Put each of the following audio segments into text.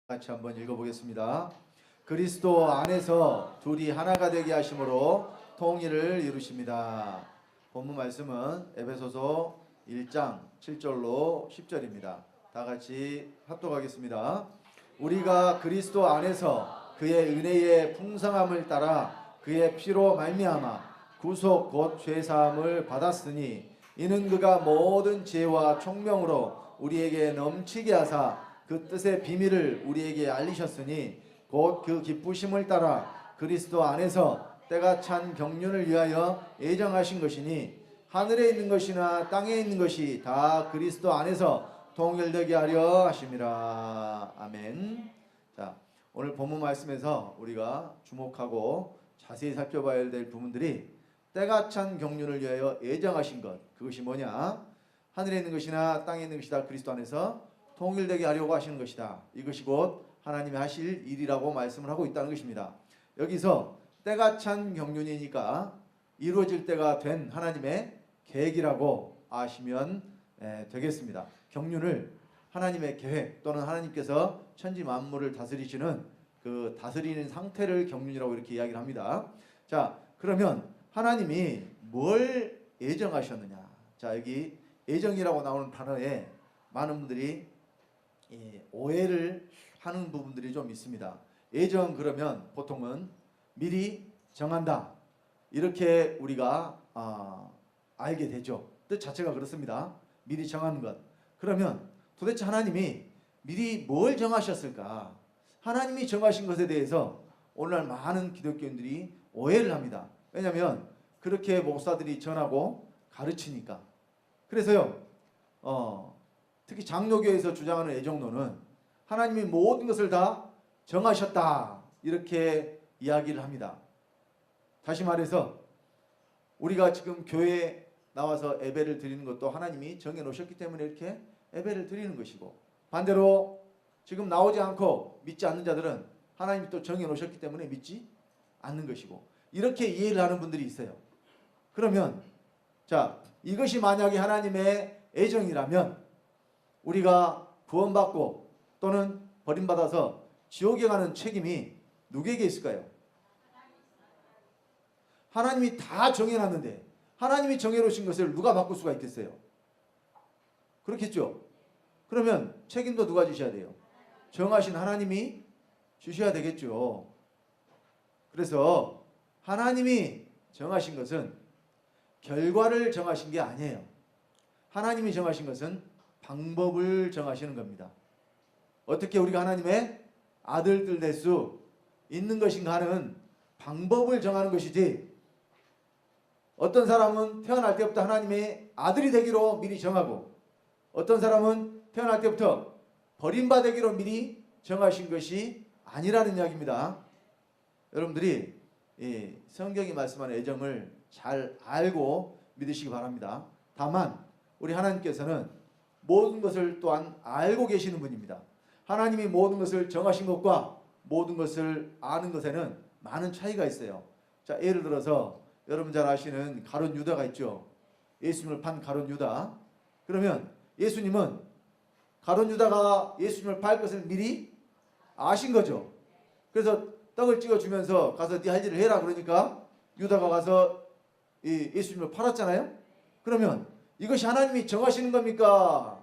같이 한번 읽어보겠습니다. 그리스도 안에서 둘이 하나가 되게 하심으로 통일을 이루십니다. 본문 말씀은 에베소서 1장 7절로 10절입니다. 다 같이 합독하겠습니다. 우리가 그리스도 안에서 그의 은혜의 풍성함을 따라 그의 피로 말미암아 구속 곧 죄사함을 받았으니 이는 그가 모든 지혜와 총명으로 우리에게 넘치게 하사 그 뜻의 비밀을 우리에게 알리셨으니 곧 그 기쁘심을 따라 그리스도 안에서 때가 찬 경륜을 위하여 예정하신 것이니 하늘에 있는 것이나 땅에 있는 것이 다 그리스도 안에서 통일되게 하려 하심이라. 아멘. 자, 오늘 본문 말씀에서 우리가 주목하고 자세히 살펴봐야 될 부분들이 때가 찬 경륜을 위하여 예정하신 것, 그것이 뭐냐? 하늘에 있는 것이나 땅에 있는 것이 다 그리스도 안에서 통일되게 하려고 하시는 것이다. 이것이 곧 하나님이 하실 일이라고 말씀을 하고 있다는 것입니다. 여기서 때가 찬 경륜이니까 이루어질 때가 된 하나님의 계획이라고 아시면 되겠습니다. 경륜을 하나님의 계획 또는 하나님께서 천지 만물을 다스리시는 그 다스리는 상태를 경륜이라고 이렇게 이야기를 합니다. 자, 그러면 하나님이 뭘 예정하셨느냐? 자, 여기 예정이라고 나오는 단어에 많은 분들이 오해를 하는 부분들이 좀 있습니다. 예정 그러면 보통은 미리 정한다 이렇게 우리가 알게 되죠. 뜻 자체가 그렇습니다. 미리 정하는 것. 그러면 도대체 하나님이 미리 뭘 정하셨을까? 하나님이 정하신 것에 대해서 오늘날 많은 기독교인들이 오해를 합니다. 왜냐하면 그렇게 목사들이 전하고 가르치니까. 그래서요 특히 장로교에서 주장하는 애정론은 하나님이 모든 것을 다 정하셨다 이렇게 이야기를 합니다. 다시 말해서 우리가 지금 교회에 나와서 예배를 드리는 것도 하나님이 정해 놓으셨기 때문에 이렇게 예배를 드리는 것이고, 반대로 지금 나오지 않고 믿지 않는 자들은 하나님이 또 정해 놓으셨기 때문에 믿지 않는 것이고, 이렇게 이해를 하는 분들이 있어요. 그러면 자, 이것이 만약에 하나님의 애정이라면 우리가 구원받고 또는 버림받아서 지옥에 가는 책임이 누구에게 있을까요? 하나님이 다 정해놨는데 하나님이 정해놓으신 것을 누가 바꿀 수가 있겠어요? 그렇겠죠? 그러면 책임도 누가 지셔야 돼요? 정하신 하나님이 주셔야 되겠죠. 그래서 하나님이 정하신 것은 결과를 정하신 게 아니에요. 하나님이 정하신 것은 방법을 정하시는 겁니다. 어떻게 우리가 하나님의 아들들 될 수 있는 것인가 하는 방법을 정하는 것이지, 어떤 사람은 태어날 때부터 하나님의 아들이 되기로 미리 정하고 어떤 사람은 태어날 때부터 버림받기로 미리 정하신 것이 아니라는 이야기입니다. 여러분들이 성경이 말씀하는 애정을 잘 알고 믿으시기 바랍니다. 다만 우리 하나님께서는 모든 것을 또한 알고 계시는 분입니다. 하나님이 모든 것을 정하신 것과 모든 것을 아는 것에는 많은 차이가 있어요. 자, 예를 들어서 여러분 잘 아시는 가룟 유다가 있죠. 예수님을 판 가룟 유다. 그러면 예수님은 가룟 유다가 예수님을 팔 것을 미리 아신 거죠. 그래서 떡을 찍어주면서 가서 네 할 일을 해라 그러니까 유다가 가서 예수님을 팔았잖아요. 그러면 이것이 하나님이 정하시는 겁니까?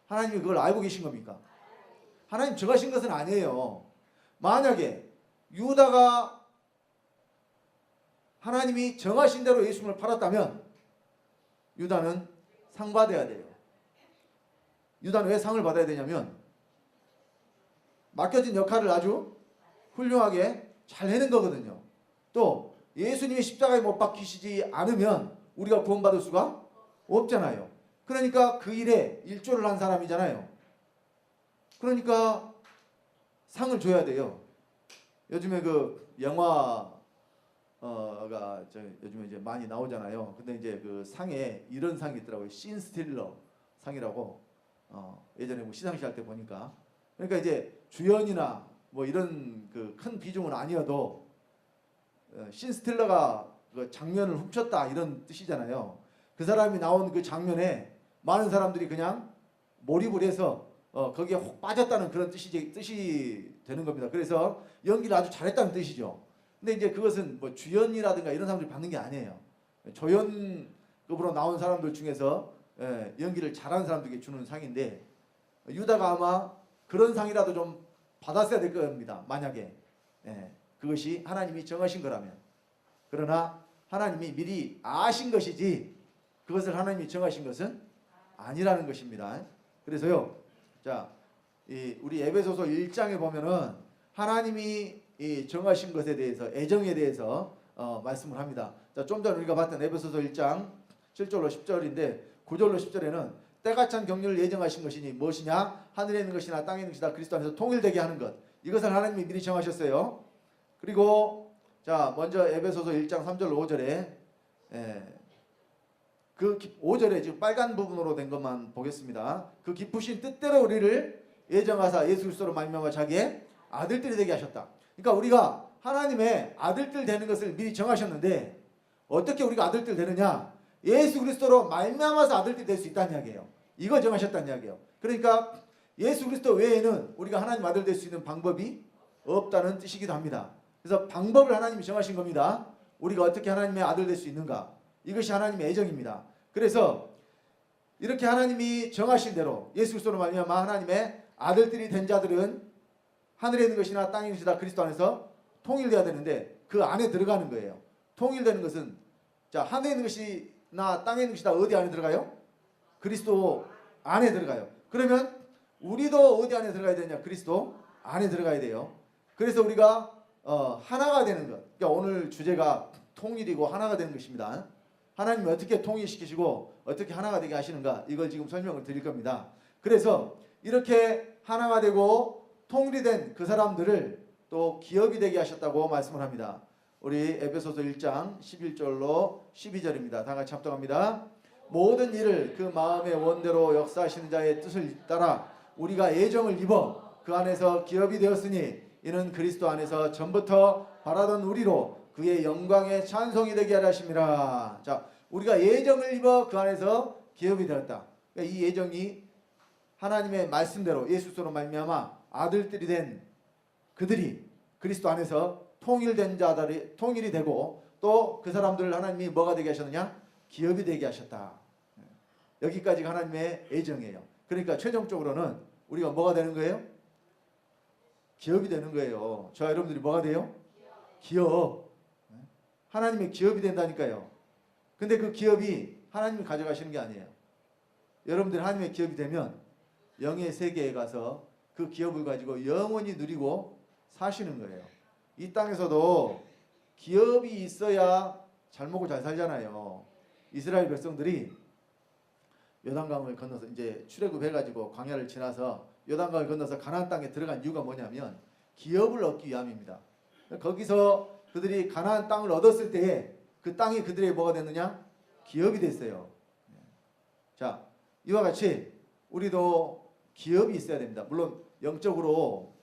하나님이 그걸 알고 계신 겁니까? 하나님 정하신 것은 아니에요. 만약에 유다가 하나님이 정하신 대로 예수님을 팔았다면 유다는 상 받아야 돼요. 유다는 왜 상을 받아야 되냐면 맡겨진 역할을 아주 훌륭하게 잘 해낸 거거든요. 또 예수님이 십자가에 못 박히시지 않으면 우리가 구원받을 수가 없잖아요. 그러니까 그 일에 일조를 한 사람이잖아요. 그러니까 상을 줘야 돼요. 요즘에 그 영화가 요즘에 이제 많이 나오잖아요. 근데 이제 그 상에 이런 상이 있더라고요. 씬스틸러 상이라고. 예전에 뭐 시상식 할 때 보니까. 그러니까 이제 주연이나 뭐 이런 그 큰 비중은 아니어도 씬스틸러가 그 장면을 훔쳤다 이런 뜻이잖아요. 그 사람이 나온 그 장면에 많은 사람들이 그냥 몰입을 해서 거기에 혹 빠졌다는 그런 뜻이 되는 겁니다. 그래서 연기를 아주 잘했다는 뜻이죠. 근데 이제 그것은 뭐 주연이라든가 이런 사람들이 받는 게 아니에요. 조연급으로 나온 사람들 중에서 연기를 잘하는 사람들에게 주는 상인데, 유다가 아마 그런 상이라도 좀 받았어야 될 겁니다. 만약에 그것이 하나님이 정하신 거라면. 그러나 하나님이 미리 아신 것이지 그것을 하나님이 정하신 것은 아니라는 것입니다. 그래서요, 자, 우리 에베소서 1장에 보면은 하나님이 정하신 것에 대해서, 애정에 대해서 말씀을 합니다. 자, 좀 전에 우리가 봤던 에베소서 1장 7절로 10절인데 9절로 10절에는 때가 찬 경륜을 예정하신 것이니 무엇이냐? 하늘에 있는 것이나 땅에 있는 것이나 그리스도 안에서 통일되게 하는 것. 이것을 하나님이 미리 정하셨어요. 그리고 자, 먼저 에베소서 1장 3절로 5절에 그 5절에 지금 빨간 부분으로 된 것만 보겠습니다. 그 기쁘신 뜻대로 우리를 예정하사 예수 그리스도로 말미암아 자기의 아들들이 되게 하셨다. 그러니까 우리가 하나님의 아들들 되는 것을 미리 정하셨는데 어떻게 우리가 아들들 되느냐? 예수 그리스도로 말미암아서 아들들이 될 수 있다는 이야기예요. 이거 정하셨다는 이야기예요. 그러니까 예수 그리스도 외에는 우리가 하나님 아들 될 수 있는 방법이 없다는 뜻이기도 합니다. 그래서 방법을 하나님이 정하신 겁니다. 우리가 어떻게 하나님의 아들 될 수 있는가? 이것이 하나님의 애정입니다. 그래서 이렇게 하나님이 정하신 대로 예수 그리스도로 말미암아 하나님의 아들들이 된 자들은 하늘에 있는 것이나 땅에 있는 것이나 그리스도 안에서 통일되어야 되는데 그 안에 들어가는 거예요. 통일되는 것은 자, 하늘에 있는 것이나 땅에 있는 것이나 어디 안에 들어가요? 그리스도 안에 들어가요. 그러면 우리도 어디 안에 들어가야 되냐? 그리스도 안에 들어가야 돼요. 그래서 우리가 하나가 되는 것. 그러니까 오늘 주제가 통일이고 하나가 되는 것입니다. 하나님이 어떻게 통일시키시고 어떻게 하나가 되게 하시는가, 이걸 지금 설명을 드릴 겁니다. 그래서 이렇게 하나가 되고 통일이 된 그 사람들을 또 기업이 되게 하셨다고 말씀을 합니다. 우리 에베소서 1장 11절로 12절입니다. 다 같이 합독합니다. 모든 일을 그 마음의 원대로 역사하시는 자의 뜻을 따라 우리가 예정을 입어 그 안에서 기업이 되었으니 이는 그리스도 안에서 전부터 바라던 우리로 그의 영광의 찬송이 되게 하려 하심이라. 자, 우리가 예정을 입어 그 안에서 기업이 되었다. 그러니까 이 예정이 하나님의 말씀대로 예수 그리스도로 말미암아 아들들이 된 그들이 그리스도 안에서 통일된 자들이 통일이 되고 또 그 사람들을 하나님이 뭐가 되게 하셨느냐? 기업이 되게 하셨다. 여기까지가 하나님의 애정이에요. 그러니까 최종적으로는 우리가 뭐가 되는 거예요? 기업이 되는 거예요. 저와 여러분들이 뭐가 돼요? 기업. 하나님의 기업이 된다니까요. 근데 그 기업이 하나님이 가져가시는 게 아니에요. 여러분들이 하나님의 기업이 되면 영의 세계에 가서 그 기업을 가지고 영원히 누리고 사시는 거예요. 이 땅에서도 기업이 있어야 잘 먹고 잘 살잖아요. 이스라엘 백성들이 요단강을 건너서 이제 출애굽해가지고 광야를 지나서 요단강을 건너서 가나안 땅에 들어간 이유가 뭐냐면 기업을 얻기 위함입니다. 거기서 그들이 가나안 땅을 얻었을 때에 그 땅이 그들에게 뭐가 됐느냐? 기업이 됐어요. 자, 이와 같이 우리도 기업이 있어야 됩니다. 물론 영적으로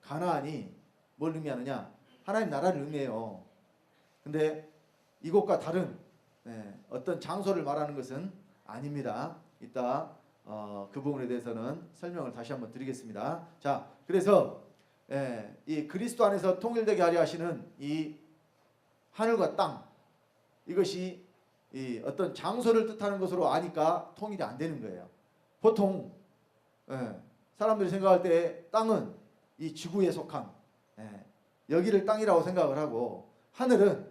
가나안이 뭘 의미하느냐? 하나님 나라를 의미해요. 근데 이곳과 다른 어떤 장소를 말하는 것은 아닙니다. 이따 그 부분에 대해서는 설명을 다시 한번 드리겠습니다. 자, 그래서 이 그리스도 안에서 통일되게 하려 하시는 이 하늘과 땅, 이것이 이 어떤 장소를 뜻하는 것으로 아니까 통일이 안 되는 거예요. 보통 사람들이 생각할 때 땅은 이 지구에 속한 여기를 땅이라고 생각을 하고, 하늘은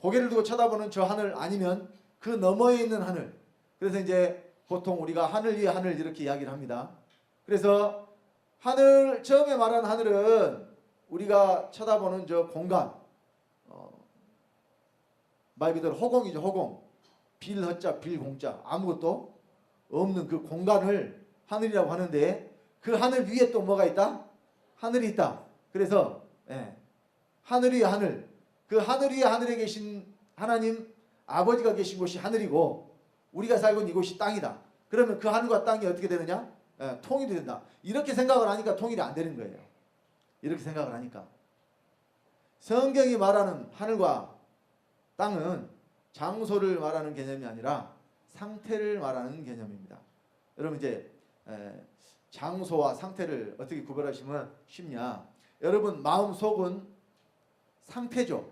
고개를 두고 쳐다보는 저 하늘 아니면 그 너머에 있는 하늘. 그래서 이제 보통 우리가 하늘 위에 하늘 이렇게 이야기를 합니다. 그래서 하늘, 처음에 말한 하늘은 우리가 쳐다보는 저 공간, 말 그대로 허공이죠. 허공. 빌허자 빌공자, 아무것도 없는 그 공간을 하늘이라고 하는데, 그 하늘 위에 또 뭐가 있다? 하늘이 있다. 그래서 하늘 위에 하늘, 그 하늘 위에 하늘에 계신 하나님 아버지가 계신 곳이 하늘이고 우리가 살고 있는 이곳이 땅이다. 그러면 그 하늘과 땅이 어떻게 되느냐? 통일이 된다. 이렇게 생각을 하니까 통일이 안 되는 거예요. 이렇게 생각을 하니까. 성경이 말하는 하늘과 땅은 장소를 말하는 개념이 아니라 상태를 말하는 개념입니다. 여러분 이제 장소와 상태를 어떻게 구별하시면 쉽냐? 여러분 마음 속은 상태죠.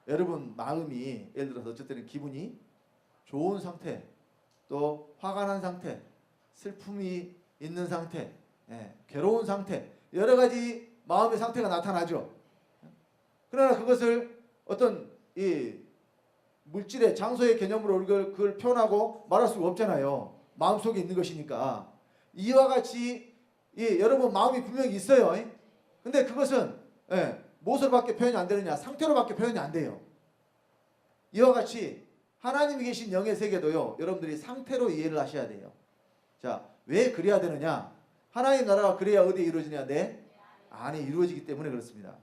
여러분 마음이 예를 들어서 어쨌든 기분이 좋은 상태, 또 화가 난 상태, 슬픔이 있는 상태, 괴로운 상태, 여러 가지 마음의 상태가 나타나죠. 그러나 그것을 어떤 이 물질의 장소의 개념으로 우리가 그걸 표현하고 말할 수가 없잖아요. 마음속에 있는 것이니까. 이와 같이 여러분 마음이 분명히 있어요. 근데 그것은 무엇으로밖에 표현이 안 되느냐? 상태로밖에 표현이 안 돼요. 이와 같이 하나님이 계신 영의 세계도요, 여러분들이 상태로 이해를 하셔야 돼요. 자, 왜 그래야 되느냐? 하나님 나라가 그래야 어디에 이루어지냐? 내 안에 이루어지기 때문에 그렇습니다.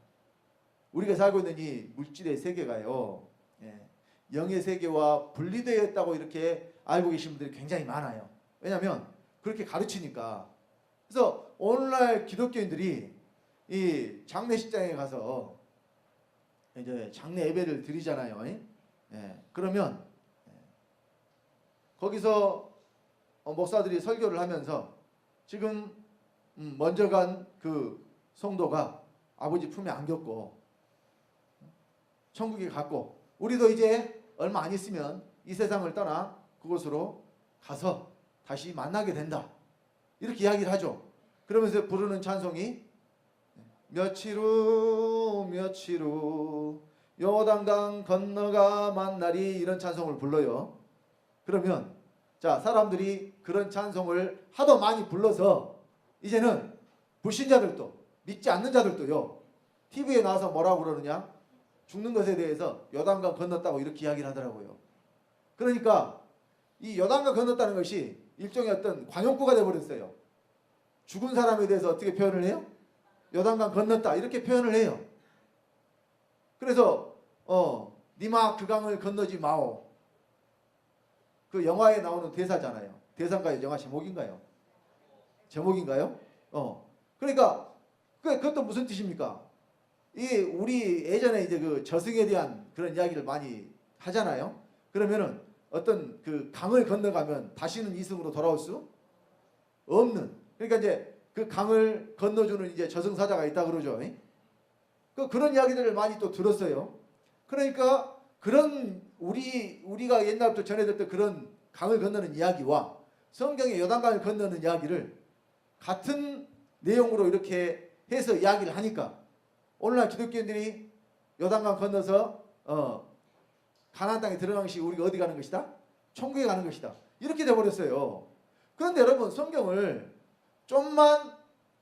우리가 살고 있는 이 물질의 세계가요, 영의 세계와 분리되어 있다고 이렇게 알고 계신 분들이 굉장히 많아요. 왜냐하면 그렇게 가르치니까. 그래서 오늘날 기독교인들이 이 장례식장에 가서 이제 장례 예배를 드리잖아요. 그러면 거기서 목사들이 설교를 하면서 지금 먼저 간 그 성도가 아버지 품에 안겼고 천국에 갔고, 우리도 이제 얼마 안 있으면 이 세상을 떠나 그곳으로 가서 다시 만나게 된다, 이렇게 이야기를 하죠. 그러면서 부르는 찬송이 며칠 후 요단강 건너가 만나리, 이런 찬송을 불러요. 그러면 자, 사람들이 그런 찬송을 하도 많이 불러서 이제는 불신자들도, 믿지 않는 자들도요, TV에 나와서 뭐라고 그러느냐? 죽는 것에 대해서 요단강 건넜다고 이렇게 이야기를 하더라고요. 그러니까 이 요단강 건넜다는 것이 일종의 어떤 관용구가 되어버렸어요. 죽은 사람에 대해서 어떻게 표현을 해요? 요단강 건넜다, 이렇게 표현을 해요. 그래서 니마 그 강을 건너지 마오, 그 영화에 나오는 대사잖아요. 대사인가요? 영화 제목인가요? 제목인가요? 그러니까 그것도 무슨 뜻입니까? 우리 예전에 이제 그 저승에 대한 그런 이야기를 많이 하잖아요. 그러면은 어떤 그 강을 건너가면 다시는 이승으로 돌아올 수 없는, 그러니까 이제 그 강을 건너주는 이제 저승사자가 있다 그러죠. 그런 이야기들을 많이 또 들었어요. 그러니까 그런 우리가 옛날부터 전해듣던 그런 강을 건너는 이야기와 성경의 요단강을 건너는 이야기를 같은 내용으로 이렇게 해서 이야기를 하니까 오늘날 기독교인들이 요단강 건너서 가나안 땅에 들어가는 것이 우리가 어디 가는 것이다? 천국에 가는 것이다, 이렇게 돼버렸어요. 그런데 여러분, 성경을 좀만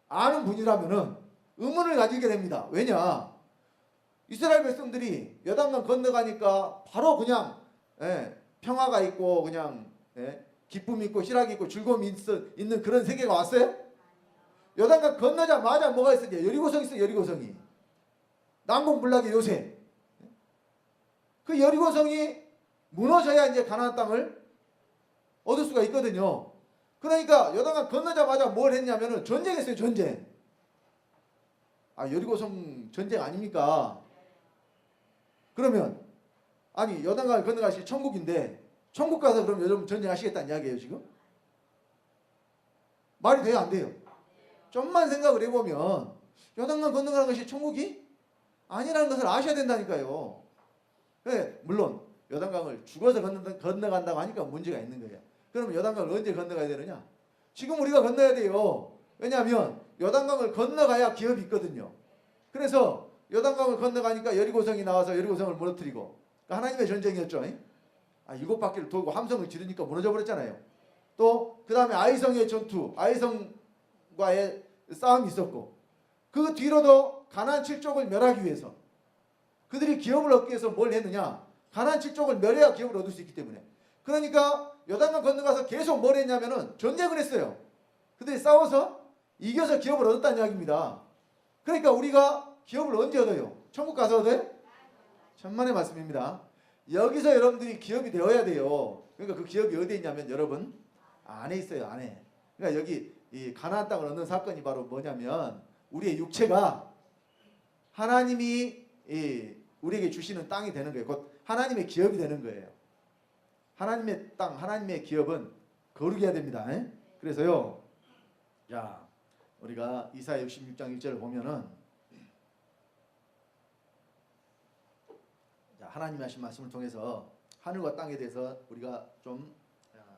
아는 분이라면은 의문을 가지게 됩니다. 왜냐? 이스라엘 백성들이 요단강 건너가니까 바로 그냥 평화가 있고 그냥 기쁨이 있고 희락이 있고 즐거움이 있는 그런 세계가 왔어요? 요단강 건너자마자 뭐가 있었냐? 여리고성이 있어요. 여리고성이. 남북문락의 요새. 그 여리고성이 무너져야 이제 가나안 땅을 얻을 수가 있거든요. 그러니까 요단강 건너자마자 뭘 했냐면은 전쟁했어요. 전쟁. 여리고성 전쟁 아닙니까? 그러면 아니 요단강을 건너가시 천국인데 천국 가서 그럼 여러분 전쟁하시겠다는 이야기예요 지금? 말이 돼요 안 돼요? 좀만 생각을 해보면 요단강 건너가는 것이 천국이 아니라는 것을 아셔야 된다니까요. 물론 요단강을 죽어서 건너간다고 하니까 문제가 있는 거예요. 그러면 요단강을 언제 건너가야 되느냐? 지금 우리가 건너야 돼요. 왜냐하면 요단강을 건너가야 기업이 있거든요. 그래서 요단강을 건너가니까 여리고성이 나와서 여리고성을 무너뜨리고, 그러니까 하나님의 전쟁이었죠. 7바퀴를 돌고 함성을 지르니까 무너져 버렸잖아요. 또 그 다음에 아이성의 전투, 아이성과의 싸움이 있었고, 그 뒤로도 가나안 7족을 멸하기 위해서 그들이 기업을 얻기 위해서 뭘 했느냐? 가나안 7족을 멸해야 기업을 얻을 수 있기 때문에. 그러니까 요단강 건너가서 계속 뭘 했냐면은 전쟁을 했어요. 그들이 싸워서 이겨서 기업을 얻었다는 이야기입니다. 그러니까 우리가 기업을 언제 얻어요? 천국 가서 얻어요? 천만의 말씀입니다. 여기서 여러분들이 기업이 되어야 돼요. 그러니까 그 기업이 어디에 있냐면 여러분 안에 있어요. 안에. 그러니까 여기 이 가나안 땅을 얻는 사건이 바로 뭐냐면 우리의 육체가 하나님이 우리에게 주시는 땅이 되는 거예요. 곧 하나님의 기업이 되는 거예요. 하나님의 땅, 하나님의 기업은 거룩해야 됩니다. 그래서요, 자, 우리가 이사야 66장 1절을 보면은 자, 하나님이 하신 말씀을 통해서 하늘과 땅에 대해서 우리가 좀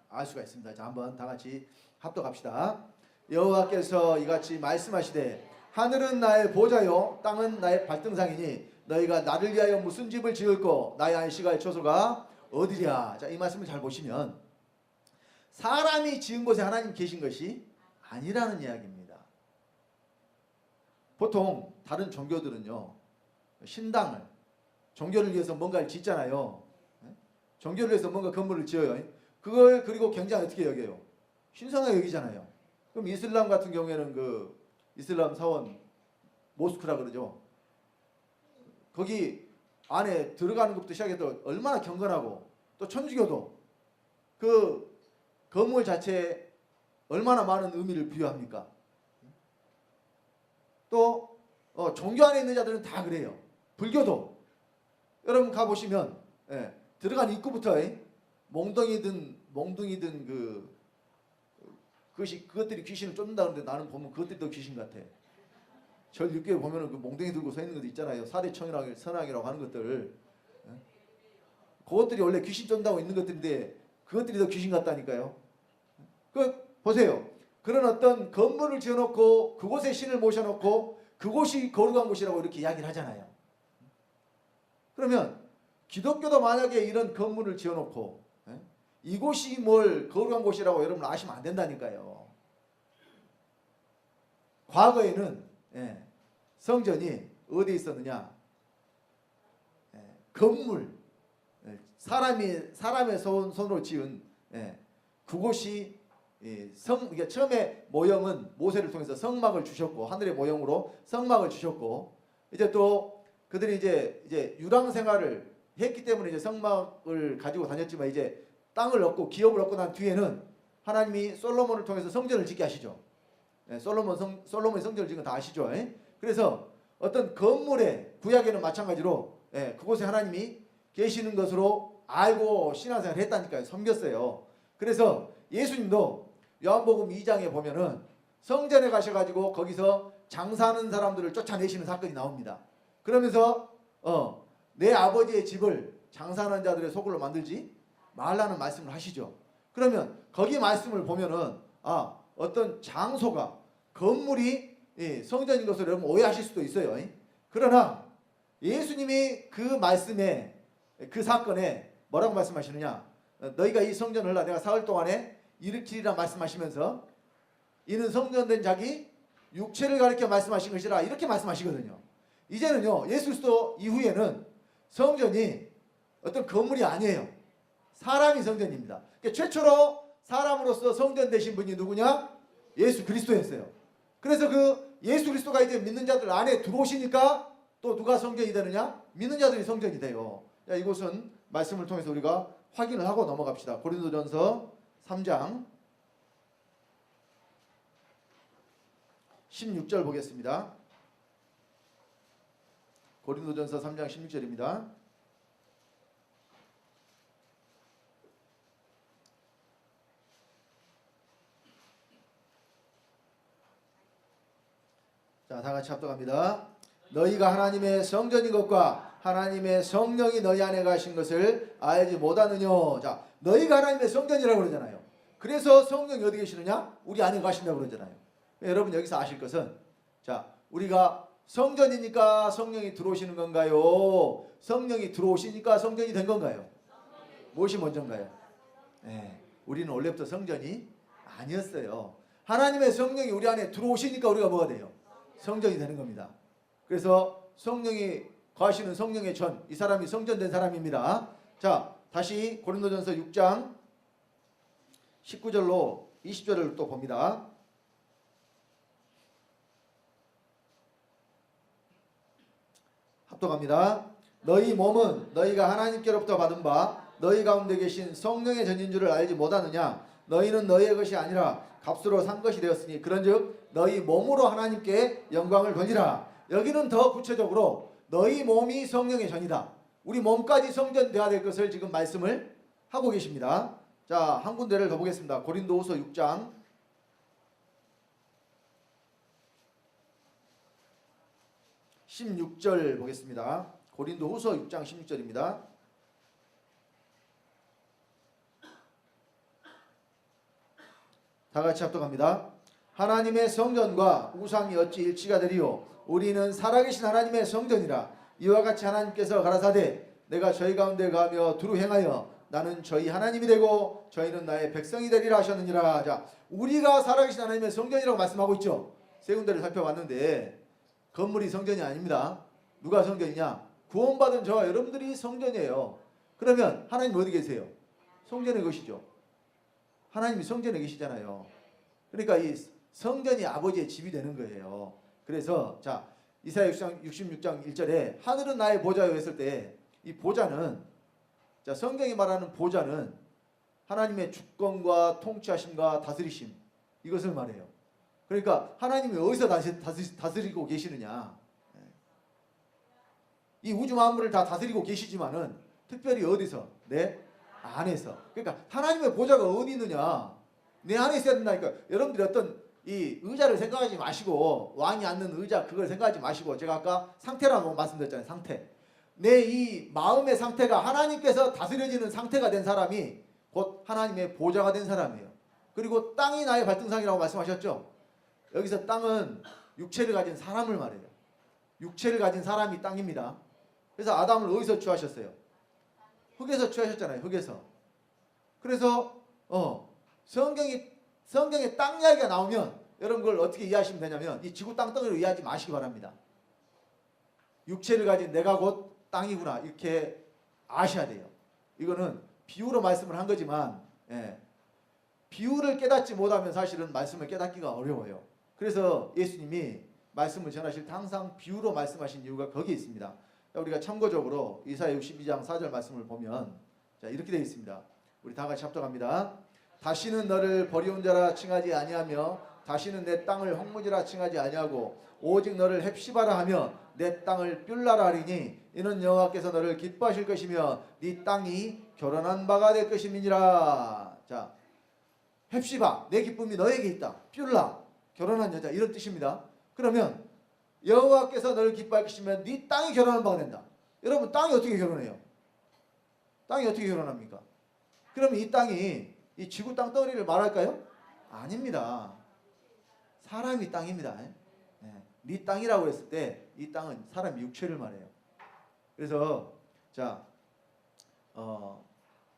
알 수가 있습니다. 자, 한번 다 같이 합독합시다. 여호와께서 이같이 말씀하시되 하늘은 나의 보좌요 땅은 나의 발등상이니 너희가 나를 위하여 무슨 집을 지을꼬 나의 안식할 처소가 어디랴. 자, 이 말씀을 잘 보시면 사람이 지은 곳에 하나님 계신 것이 아니라는 이야기입니다. 보통 다른 종교들은요, 신당을 종교를 위해서 뭔가를 짓잖아요. 종교를 위해서 뭔가 건물을 지어요. 그걸 그리고 굉장히 어떻게 여겨요? 신성하게 여기잖아요. 그럼 이슬람 같은 경우에는 그 이슬람 사원 모스크라 그러죠. 거기 안에 들어가는 것부터 시작해서 얼마나 경건하고, 또 천주교도 그 건물 자체에 얼마나 많은 의미를 부여합니까? 또 종교 안에 있는 자들은 다 그래요. 불교도 여러분 가보시면 들어간 입구부터 몽둥이든 그것들이 귀신을 쫓는다 그러는데 나는 보면 그것들이 더 귀신 같아. 절 6개월 보면은 그 몽둥이 들고 서 있는 것도 있잖아요. 사대청이라고 선악이라고 하는 것들. 그것들이 원래 귀신 쫓는다고 있는 것들인데 그것들이 더 귀신 같다니까요. 그 보세요. 그런 어떤 건물을 지어놓고 그곳에 신을 모셔놓고 그곳이 거룩한 곳이라고 이렇게 이야기를 하잖아요. 그러면 기독교도 만약에 이런 건물을 지어놓고 이곳이 뭘 거룩한 곳이라고 여러분 아시면 안 된다니까요. 과거에는 성전이 어디에 있었느냐? 건물, 사람의 손으로 지은 그곳이 이게 처음에 모형은 모세를 통해서 성막을 주셨고 하늘의 모형으로 성막을 주셨고 이제 또 그들이 이제 유랑 생활을 했기 때문에 이제 성막을 가지고 다녔지만 이제 땅을 얻고 기업을 얻고 난 뒤에는 하나님이 솔로몬을 통해서 성전을 짓게 하시죠. 솔로몬이 성전을 짓는 거 다 아시죠? 그래서 어떤 건물의 구약에는 마찬가지로 그곳에 하나님이 계시는 것으로 알고 신앙생활을 했다니까요. 섬겼어요. 그래서 예수님도 요한복음 2장에 보면은 성전에 가셔가지고 거기서 장사하는 사람들을 쫓아내시는 사건이 나옵니다. 그러면서 내 아버지의 집을 장사하는 자들의 소굴로 만들지 말라는 말씀을 하시죠. 그러면 거기 말씀을 보면은 어떤 장소가 건물이 성전인 것을 여러분 오해하실 수도 있어요. 그러나 예수님이 그 말씀에 그 사건에 뭐라고 말씀하시느냐? 너희가 이 성전을 내가 사흘 동안에 일으키리라 말씀하시면서 이는 성전된 자기 육체를 가리켜 말씀하신 것이라 이렇게 말씀하시거든요. 이제는요 예수 그리스도 이후에는 성전이 어떤 건물이 아니에요. 사람이 성전입니다. 그러니까 최초로 사람으로서 성전 되신 분이 누구냐? 예수 그리스도였어요. 그래서 그 예수 그리스도가 이제 믿는 자들 안에 들어오시니까 또 누가 성전이 되느냐? 믿는 자들이 성전이 돼요. 자, 이곳은 말씀을 통해서 우리가 확인을 하고 넘어갑시다. 고린도전서 3장 16절 보겠습니다. 고린도전서 3장 16절입니다. 자, 다 같이 합독합니다. 너희가 하나님의 성전인 것과 하나님의 성령이 너희 안에 가신 것을 알지 못하느냐. 자, 너희가 하나님의 성전이라고 그러잖아요. 그래서 성령이 어디 계시느냐? 우리 안에 가신다고 그러잖아요. 여러분 여기서 아실 것은 자, 우리가 성전이니까 성령이 들어오시는 건가요? 성령이 들어오시니까 성전이 된 건가요? 무엇이 먼저인가요? 우리는 원래부터 성전이 아니었어요. 하나님의 성령이 우리 안에 들어오시니까 우리가 뭐가 돼요? 성전이 되는 겁니다. 그래서 성령이 거하시는 성령의 전, 이 사람이 성전된 사람입니다. 자, 다시 고린도전서 6장 19절로 20절을 또 봅니다. 합독합니다. 너희 몸은 너희가 하나님께로부터 받은 바 너희 가운데 계신 성령의 전인 줄을 알지 못하느냐? 너희는 너희의 것이 아니라 값으로 산 것이 되었으니 그런즉 너희 몸으로 하나님께 영광을 돌리라. 여기는 더 구체적으로 너희 몸이 성령의 전이다. 우리 몸까지 성전되어야 될 것을 지금 말씀을 하고 계십니다. 자, 한 군데를 더 보겠습니다. 고린도후서 6장 16절 보겠습니다. 고린도후서 6장 16절입니다. 다 같이 합독합니다. 하나님의 성전과 우상이 어찌 일치가 되리요? 우리는 살아계신 하나님의 성전이라. 이와 같이 하나님께서 가라사대 내가 저희 가운데 가며 두루 행하여 나는 저희 하나님이 되고 저희는 나의 백성이 되리라 하셨느니라. 자, 우리가 살아계신 하나님의 성전이라고 말씀하고 있죠. 세 군데를 살펴봤는데 건물이 성전이 아닙니다. 누가 성전이냐? 구원받은 저와 여러분들이 성전이에요. 그러면 하나님 어디 계세요? 성전에 계시죠. 하나님이 성전에 계시잖아요. 그러니까 이 성전이 아버지의 집이 되는 거예요. 그래서 자, 이사야 66장 1절에 하늘은 나의 보좌요 했을 때 이 보좌는, 자, 성경이 말하는 보좌는 하나님의 주권과 통치하심과 다스리심, 이것을 말해요. 그러니까 하나님이 어디서 다스리고 계시느냐? 이 우주 만물을 다 다스리고 계시지만은 특별히 어디서? 내 안에서. 그러니까 하나님의 보좌가 어디 있느냐? 내 안에 있어야 된다니까. 여러분들이 어떤 이 의자를 생각하지 마시고, 왕이 앉는 의자 그걸 생각하지 마시고, 제가 아까 상태라고 말씀드렸잖아요. 상태. 내 이 마음의 상태가 하나님께서 다스려지는 상태가 된 사람이 곧 하나님의 보좌가 된 사람이에요. 그리고 땅이 나의 발등상이라고 말씀하셨죠. 여기서 땅은 육체를 가진 사람을 말해요. 육체를 가진 사람이 땅입니다. 그래서 아담을 어디서 취하셨어요? 흙에서 취하셨잖아요. 흙에서. 그래서 성경에 땅 이야기가 나오면 여러분 그걸 어떻게 이해하시면 되냐면 이 지구 땅덩이로 이해하지 마시기 바랍니다. 육체를 가진 내가 곧 땅이구나, 이렇게 아셔야 돼요. 이거는 비유로 말씀을 한 거지만 비유를 깨닫지 못하면 사실은 말씀을 깨닫기가 어려워요. 그래서 예수님이 말씀을 전하실 때 항상 비유로 말씀하신 이유가 거기에 있습니다. 우리가 참고적으로 이사야 62장 4절 말씀을 보면 자, 이렇게 되어 있습니다. 우리 다 같이 합독합니다. 다시는 너를 버리온 자라 칭하지 아니하며 다시는 내 땅을 황무지라 칭하지 아니하고 오직 너를 헵시바라 하며 내 땅을 뷸라라 하리니 이는 여호와께서 너를 기뻐하실 것이며 네 땅이 결혼한 바가 될 것임이니라. 자, 헵시바, 내 기쁨이 너에게 있다. 뷸라, 결혼한 여자, 이런 뜻입니다. 그러면 여호와께서 너를 기뻐할 것이면 네 땅이 결혼한 바가 된다. 여러분, 땅이 어떻게 결혼해요? 땅이 어떻게 결혼합니까? 그러면 이 땅이 이 지구 땅덩어리를 말할까요? 아닙니다. 사람이 땅입니다. 네 땅이라고 했을 때 이 땅은 사람 육체를 말해요. 그래서 자,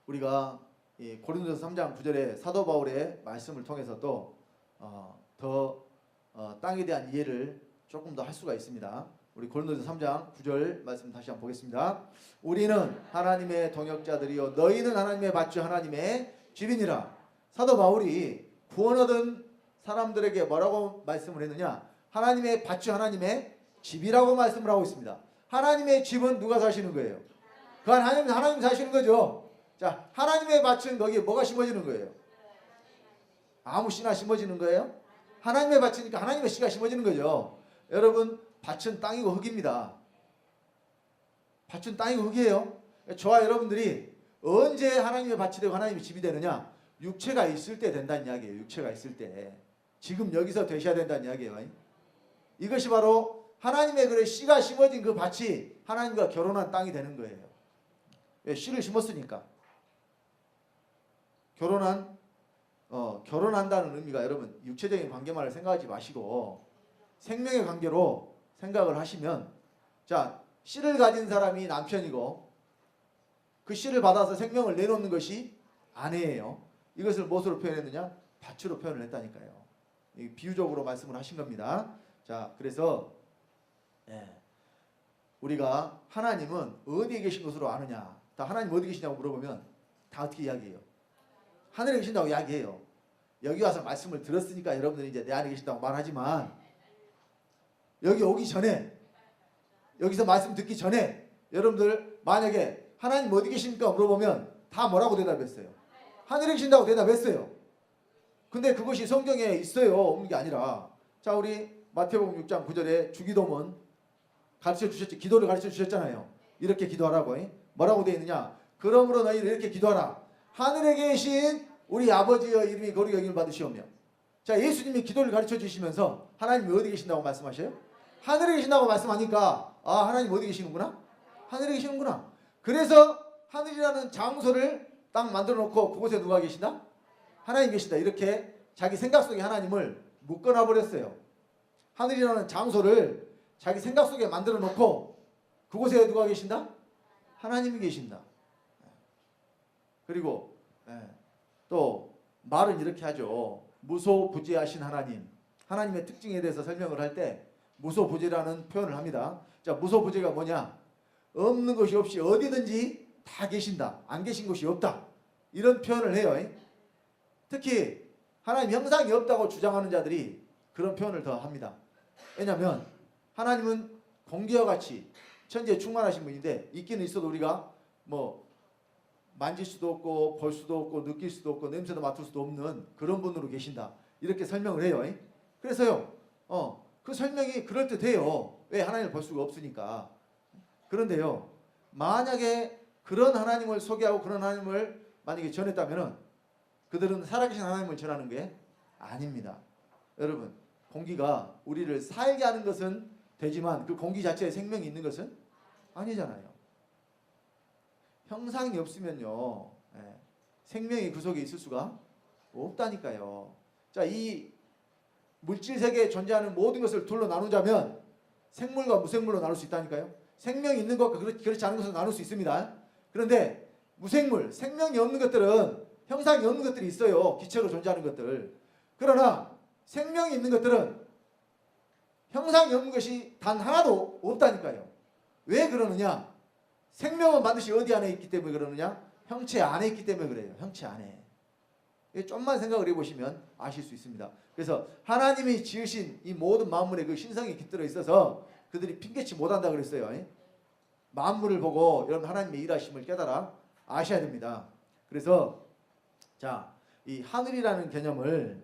우리가 이 고린도서 3장 9절에 사도 바울의 말씀을 통해서 또 땅에 대한 이해를 조금 더 할 수가 있습니다. 우리 고린도서 3장 9절 말씀 다시 한번 보겠습니다. 우리는 하나님의 동역자들이요 너희는 하나님의 밭주 하나님의 집이니라. 사도 바울이 구원 얻은 사람들에게 뭐라고 말씀을 했느냐? 하나님의 밭주 하나님의 집이라고 말씀을 하고 있습니다. 하나님의 집은 누가 사시는 거예요? 그 하나님 사시는 거죠. 자, 하나님의 밭은 거기에 뭐가 심어지는 거예요? 아무 씨나 심어지는 거예요? 하나님의 밭이니까 하나님의 씨가 심어지는 거죠. 여러분, 밭은 땅이고 흙입니다. 밭은 땅이고 흙이에요. 저와 여러분들이 언제 하나님의 밭이 되고 하나님의 집이 되느냐? 육체가 있을 때 된다는 이야기예요. 육체가 있을 때. 지금 여기서 되셔야 된다는 이야기예요. 이것이 바로 하나님의 그 씨가 심어진 그 밭이 하나님과 결혼한 땅이 되는 거예요. 왜? 씨를 심었으니까. 결혼한다는 의미가 여러분 육체적인 관계만을 생각하지 마시고 생명의 관계로 생각을 하시면, 자, 씨를 가진 사람이 남편이고 그 씨를 받아서 생명을 내놓는 것이 아내예요. 이것을 무엇으로 표현했느냐? 밭으로 표현을 했다니까요. 비유적으로 말씀을 하신 겁니다. 자, 그래서 우리가 하나님은 어디에 계신 것으로 아느냐? 다 하나님 어디 계시냐고 물어보면 다 어떻게 이야기해요? 하늘에 계신다고 이야기해요. 여기 와서 말씀을 들었으니까 여러분들이 이제 내 안에 계신다고 말하지만 여기 오기 전에, 여기서 말씀 듣기 전에 여러분들 만약에 하나님 어디 계십니까 물어보면 다 뭐라고 대답했어요? 하늘에 계신다고 대답했어요. 근데 그것이 성경에 있어요, 없는 게 아니라. 자, 우리 마태복음 6장 9절에 주기도문 가르쳐 주셨죠. 기도를 가르쳐 주셨잖아요. 이렇게 기도하라고. 뭐라고 되어 있느냐? 그러므로 너희를 이렇게 기도하라. 하늘에 계신 우리 아버지의 이름이 거룩히 여김을 받으시오며. 자, 예수님이 기도를 가르쳐 주시면서 하나님이 어디 계신다고 말씀하셔요? 하늘에 계신다고 말씀하니까 아, 하나님 어디 계시는구나? 하늘에 계시는구나. 그래서 하늘이라는 장소를 딱 만들어 놓고 그곳에 누가 계신다? 하나님 계신다. 이렇게 자기 생각 속에 하나님을 묶어놔 버렸어요. 하늘이라는 장소를 자기 생각 속에 만들어 놓고 그곳에 누가 계신다? 하나님이 계신다. 그리고 또 말은 이렇게 하죠. 무소부재하신 하나님. 하나님의 특징에 대해서 설명을 할 때 무소부재라는 표현을 합니다. 자, 무소부재가 뭐냐? 없는 것이 없이 어디든지 다 계신다. 안 계신 곳이 없다. 이런 표현을 해요. 특히 하나님 형상이 없다고 주장하는 자들이 그런 표현을 더 합니다. 왜냐하면 하나님은 공기와 같이 천지에 충만하신 분인데 있기는 있어도 우리가 뭐 만질 수도 없고 볼 수도 없고 느낄 수도 없고 냄새도 맡을 수도 없는 그런 분으로 계신다. 이렇게 설명을 해요. 그래서요. 그 설명이 그럴듯해요. 왜? 하나님을 볼 수가 없으니까. 그런데요. 만약에 그런 하나님을 소개하고 그런 하나님을 만약에 전했다면 그들은 살아계신 하나님을 전하는 게 아닙니다. 여러분, 공기가 우리를 살게 하는 것은 되지만 그 공기 자체에 생명이 있는 것은 아니잖아요. 형상이 없으면요, 생명이 그 속에 있을 수가 없다니까요. 자, 이 물질 세계에 존재하는 모든 것을 둘로 나누자면 생물과 무생물로 나눌 수 있다니까요. 생명이 있는 것과 그렇지 않은 것을 나눌 수 있습니다. 그런데 무생물, 생명이 없는 것들은 형상이 없는 것들이 있어요. 기체로 존재하는 것들. 그러나 생명이 있는 것들은 형상이 없는 것이 단 하나도 없다니까요. 왜 그러느냐? 생명은 반드시 어디 안에 있기 때문에 그러느냐? 형체 안에 있기 때문에 그래요. 형체 안에. 좀만 생각을 해보시면 아실 수 있습니다. 그래서 하나님이 지으신 이 모든 만물에 그 신성이 깃들어 있어서 그들이 핑계치 못한다 그랬어요. 만물을 보고 여러분 하나님의 일하심을 깨달아 아셔야 됩니다. 그래서 자, 이 하늘이라는 개념을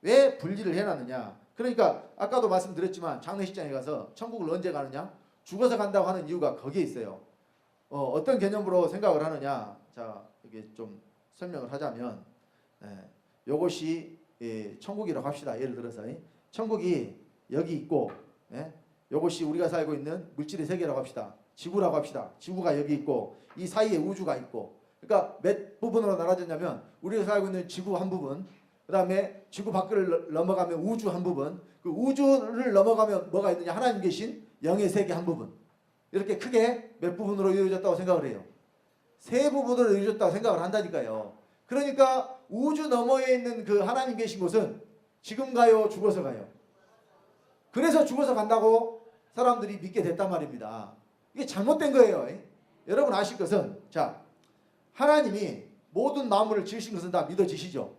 왜 분리를 해놨느냐? 그러니까 아까도 말씀드렸지만 장례식장에 가서 천국을 언제 가느냐? 죽어서 간다고 하는 이유가 거기에 있어요. 어떤 개념으로 생각을 하느냐? 자, 이게 좀 설명을 하자면 요것이 천국이라고 합시다. 예를 들어서 천국이 여기 있고 요것이 우리가 살고 있는 물질의 세계라고 합시다. 지구라고 합시다. 지구가 여기 있고 이 사이에 우주가 있고 그러니까 몇 부분으로 나눠졌냐면 우리가 살고 있는 지구 한 부분, 그 다음에 지구 밖을 넘어가면 우주 한 부분, 그 우주를 넘어가면 뭐가 있느냐? 하나님 계신 영의 세계 한 부분. 이렇게 크게 몇 부분으로 이루어졌다고 생각을 해요. 세 부분으로 이루어졌다고 생각을 한다니까요. 그러니까 우주 너머에 있는 그 하나님 계신 곳은 지금 가요? 죽어서 가요? 그래서 죽어서 간다고 사람들이 믿게 됐단 말입니다. 이게 잘못된 거예요. 여러분 아실 것은 자, 하나님이 모든 만물을 지으신 것은 다 믿어지시죠?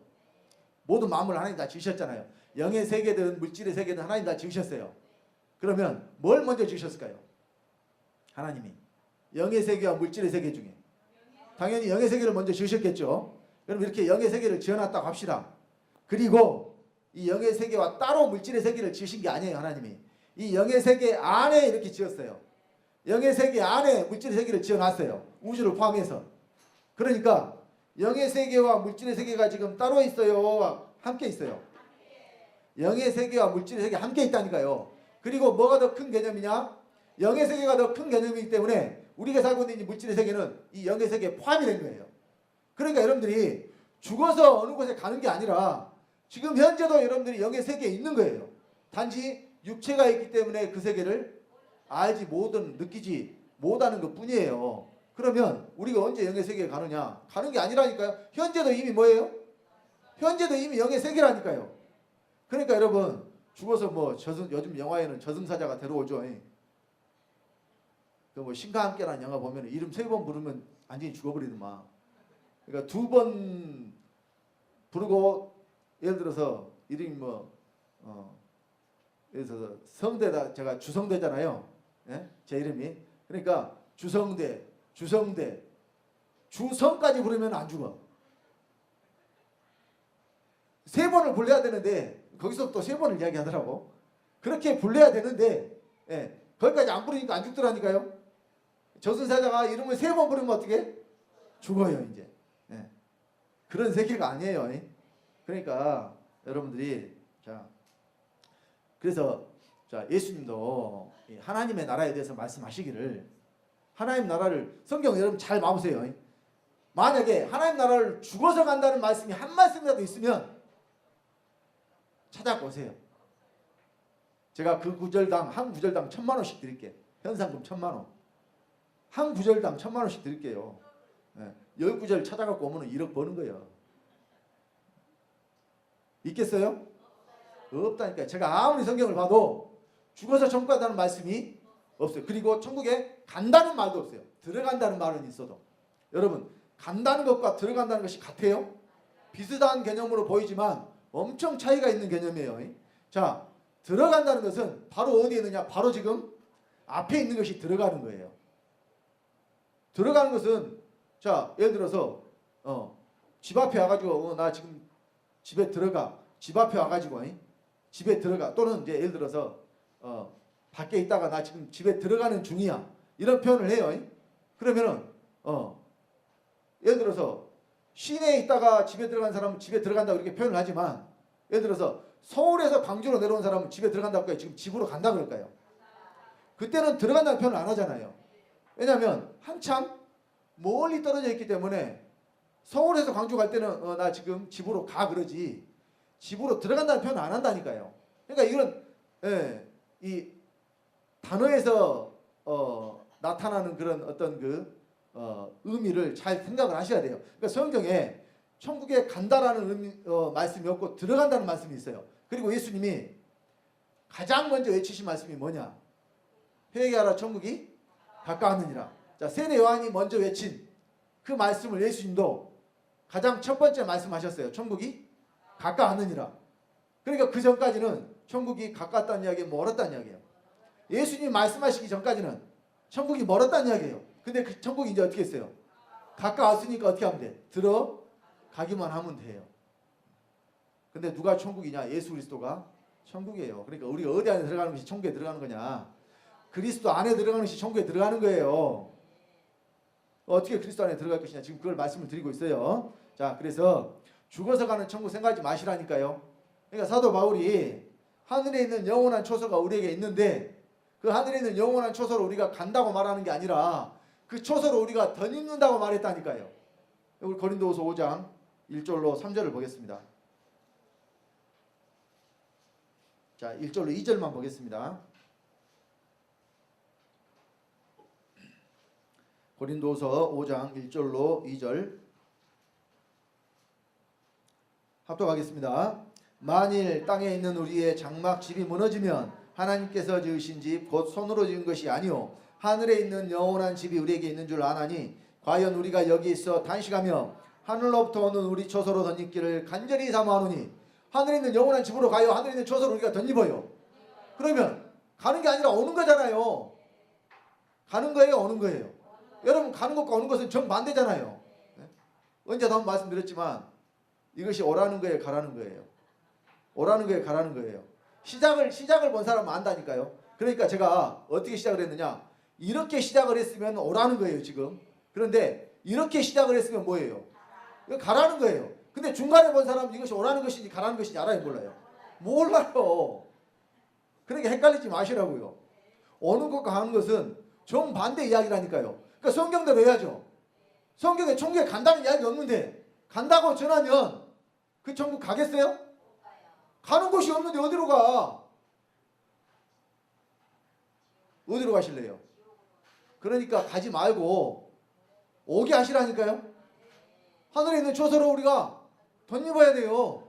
모든 만물을 하나님 다 지으셨잖아요. 영의 세계든 물질의 세계든 하나님 다 지으셨어요. 그러면 뭘 먼저 지으셨을까요? 하나님이 영의 세계와 물질의 세계 중에 당연히 영의 세계를 먼저 지으셨겠죠. 그럼 이렇게 영의 세계를 지어놨다고 합시다. 그리고 이 영의 세계와 따로 물질의 세계를 지으신 게 아니에요. 하나님이 이 영의 세계 안에 이렇게 지었어요. 영의 세계 안에 물질의 세계를 지어놨어요. 우주를 포함해서. 그러니까 영의 세계와 물질의 세계가 지금 따로 있어요? 함께 있어요? 영의 세계와 물질의 세계가 함께 있다니까요. 그리고 뭐가 더 큰 개념이냐? 영의 세계가 더 큰 개념이기 때문에 우리가 살고 있는 이 물질의 세계는 이 영의 세계에 포함이 된 거예요. 그러니까 여러분들이 죽어서 어느 곳에 가는 게 아니라 지금 현재도 여러분들이 영의 세계에 있는 거예요. 단지 육체가 있기 때문에 그 세계를 알지 못은 느끼지 못하는 것 뿐이에요. 그러면 우리가 언제 영의 세계에 가느냐? 가는 게 아니라니까요. 현재도 이미 뭐예요? 현재도 이미 영의 세계라니까요. 그러니까 여러분 죽어서 뭐 요즘 영화에는 저승사자가 데려오죠. 그 뭐 신과 함께라는 영화 보면 이름 3번 부르면 완전히 죽어버리더만. 그러니까 2번 부르고 예를 들어서 이름이 예를 들어서 성대다 제가 주성대잖아요. 예? 제 이름이. 그러니까 주성대, 주성까지 부르면 안 죽어. 3번을 불러야 되는데 거기서 또 3번을 이야기하더라고. 그렇게 불러야 되는데 거기까지 안 부르니까 안 죽더라니까요. 저승사자가 이름을 3번 부르면 어떻게? 죽어요 이제. 그런 세계가 아니에요. 그러니까 여러분들이 자 그래서 자, 예수님도 하나님의 나라에 대해서 말씀하시기를, 하나님 나라를, 성경 여러분 잘 봐보세요. 만약에 하나님 나라를 죽어서 간다는 말씀이 한 말씀이라도 있으면 찾아보세요. 제가 그 구절당, 한 구절당 1,000,000원씩 드릴게요. 현상금 1,000,000원. 한 구절당 1,000,000원씩 드릴게요. 10구절 찾아갖고 오면 1억 버는 거예요. 있겠어요? 없다니까요. 제가 아무리 성경을 봐도 죽어서 천국 간다는 말씀이 없어요. 그리고 천국에 간다는 말도 없어요. 들어간다는 말은 있어도. 여러분, 간다는 것과 들어간다는 것이 같아요? 비슷한 개념으로 보이지만 엄청 차이가 있는 개념이에요. 자, 들어간다는 것은 바로 어디에 있느냐? 바로 지금 앞에 있는 것이 들어가는 거예요. 들어가는 것은, 자, 예를 들어서 집 앞에 와가지고 나 지금 집에 들어가. 집 앞에 와가지고 집에 들어가. 또는 이제 예를 들어서 밖에 있다가 나 지금 집에 들어가는 중이야. 이런 표현을 해요. 그러면은 예를 들어서 시내에 있다가 집에 들어간 사람은 집에 들어간다고 이렇게 표현을 하지만, 예를 들어서 서울에서 광주로 내려온 사람은 집에 들어간다고 할까요? 지금 집으로 간다 그럴까요? 그때는 들어간다는 표현을 안 하잖아요. 왜냐하면 한참 멀리 떨어져 있기 때문에 서울에서 광주 갈 때는 나 지금 집으로 가 그러지, 집으로 들어간다는 표현을 안 한다니까요. 그러니까 이건 이 단어에서 나타나는 그런 어떤 그 의미를 잘 생각을 하셔야 돼요. 그러니까 성경에 천국에 간다라는 말씀이 없고 들어간다는 말씀이 있어요. 그리고 예수님이 가장 먼저 외치신 말씀이 뭐냐? 회개하라, 천국이 가까웠느니라. 자, 세례 요한이 먼저 외친 그 말씀을 예수님도 가장 첫 번째 말씀하셨어요. 천국이 가까웠느니라. 그러니까 그 전까지는 천국이 가까웠다는 이야기예요, 멀었다는 이야기예요. 예수님 말씀하시기 전까지는 천국이 멀었다는 이야기예요. 근데 그 천국이 이제 어떻게 했어요? 가까웠으니까 어떻게 하면 돼? 들어가기만 하면 돼요. 근데 누가 천국이냐? 예수 그리스도가 천국이에요. 그러니까 우리가 어디 안에 들어가는 것이 천국에 들어가는 거냐? 그리스도 안에 들어가는 것이 천국에 들어가는 거예요. 어떻게 그리스도 안에 들어갈 것이냐? 지금 그걸 말씀을 드리고 있어요. 자, 그래서 죽어서 가는 천국 생각하지 마시라니까요. 그러니까 사도 바울이 하늘에 있는 영원한 초소가 우리에게 있는데, 그 하늘에 있는 영원한 초소로 우리가 간다고 말하는 게 아니라 그 초소로 우리가 덧입는다고 말했다니까요. 우리 고린도후서 5장 1절로 3절을 보겠습니다. 자, 1절로 2절만 보겠습니다. 고린도후서 5장 1절로 2절 합독하겠습니다. 만일 땅에 있는 우리의 장막 집이 무너지면 하나님께서 지으신 집 곧 손으로 지은 것이 아니요 하늘에 있는 영원한 집이 우리에게 있는 줄 아나니, 과연 우리가 여기 있어 단식하며 하늘로부터 오는 우리 초소로 덧입기를 간절히 사모하노니. 하늘에 있는 영원한 집으로 가요? 하늘에 있는 초소로 우리가 덧입어요? 그러면 가는 게 아니라 오는 거잖아요. 가는 거예요, 오는 거예요? 여러분, 가는 것과 오는 것은 정반대잖아요. 언제도 한번 말씀드렸지만 이것이 오라는 거예요, 가라는 거예요? 오라는 거예요, 가라는 거예요? 시작을 본 사람은 안다니까요. 그러니까 제가 어떻게 시작을 했느냐? 이렇게 시작을 했으면 오라는 거예요, 지금. 그런데 이렇게 시작을 했으면 뭐예요? 이거 가라는 거예요. 근데 중간에 본 사람은 이것이 오라는 것인지 가라는 것인지 알아요, 몰라요? 몰라요. 그러니까 헷갈리지 마시라고요. 오는 것과 가는 것은 정반대 이야기라니까요. 그러니까 성경대로 해야죠. 성경에 천국에 간다는 이야기 없는데 간다고 전하면 그 천국 가겠어요? 가는 곳이 없는데 어디로 가? 어디로 가실래요? 그러니까 가지 말고 오게 하시라니까요. 하늘에 있는 초소로 우리가 덧입어야 돼요.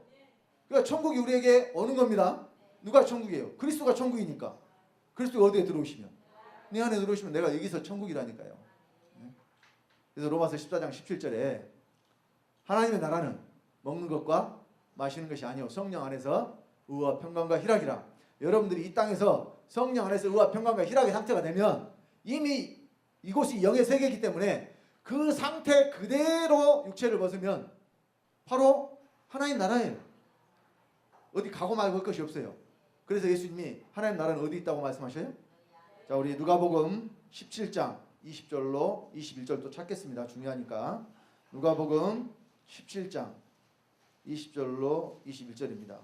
그러니까 천국이 우리에게 오는 겁니다. 누가 천국이에요? 그리스도가 천국이니까. 그리스도가 어디에 들어오시면? 내 안에 들어오시면 내가 여기서 천국이라니까요. 그래서 로마서 14장 17절에 하나님의 나라는 먹는 것과 마시는 것이 아니요 성령 안에서 의와 평강과 희락이라. 여러분들이 이 땅에서 성령 안에서 의와 평강과 희락의 상태가 되면 이미 이곳이 영의 세계이기 때문에 그 상태 그대로 육체를 벗으면 바로 하나님 나라예요. 어디 가고 말고 할 것이 없어요. 그래서 예수님이 하나님 나라는 어디 있다고 말씀하셔요? 자, 우리 누가복음 17장 20절로 21절도 찾겠습니다. 중요하니까. 누가복음 17장 20절로 21절입니다.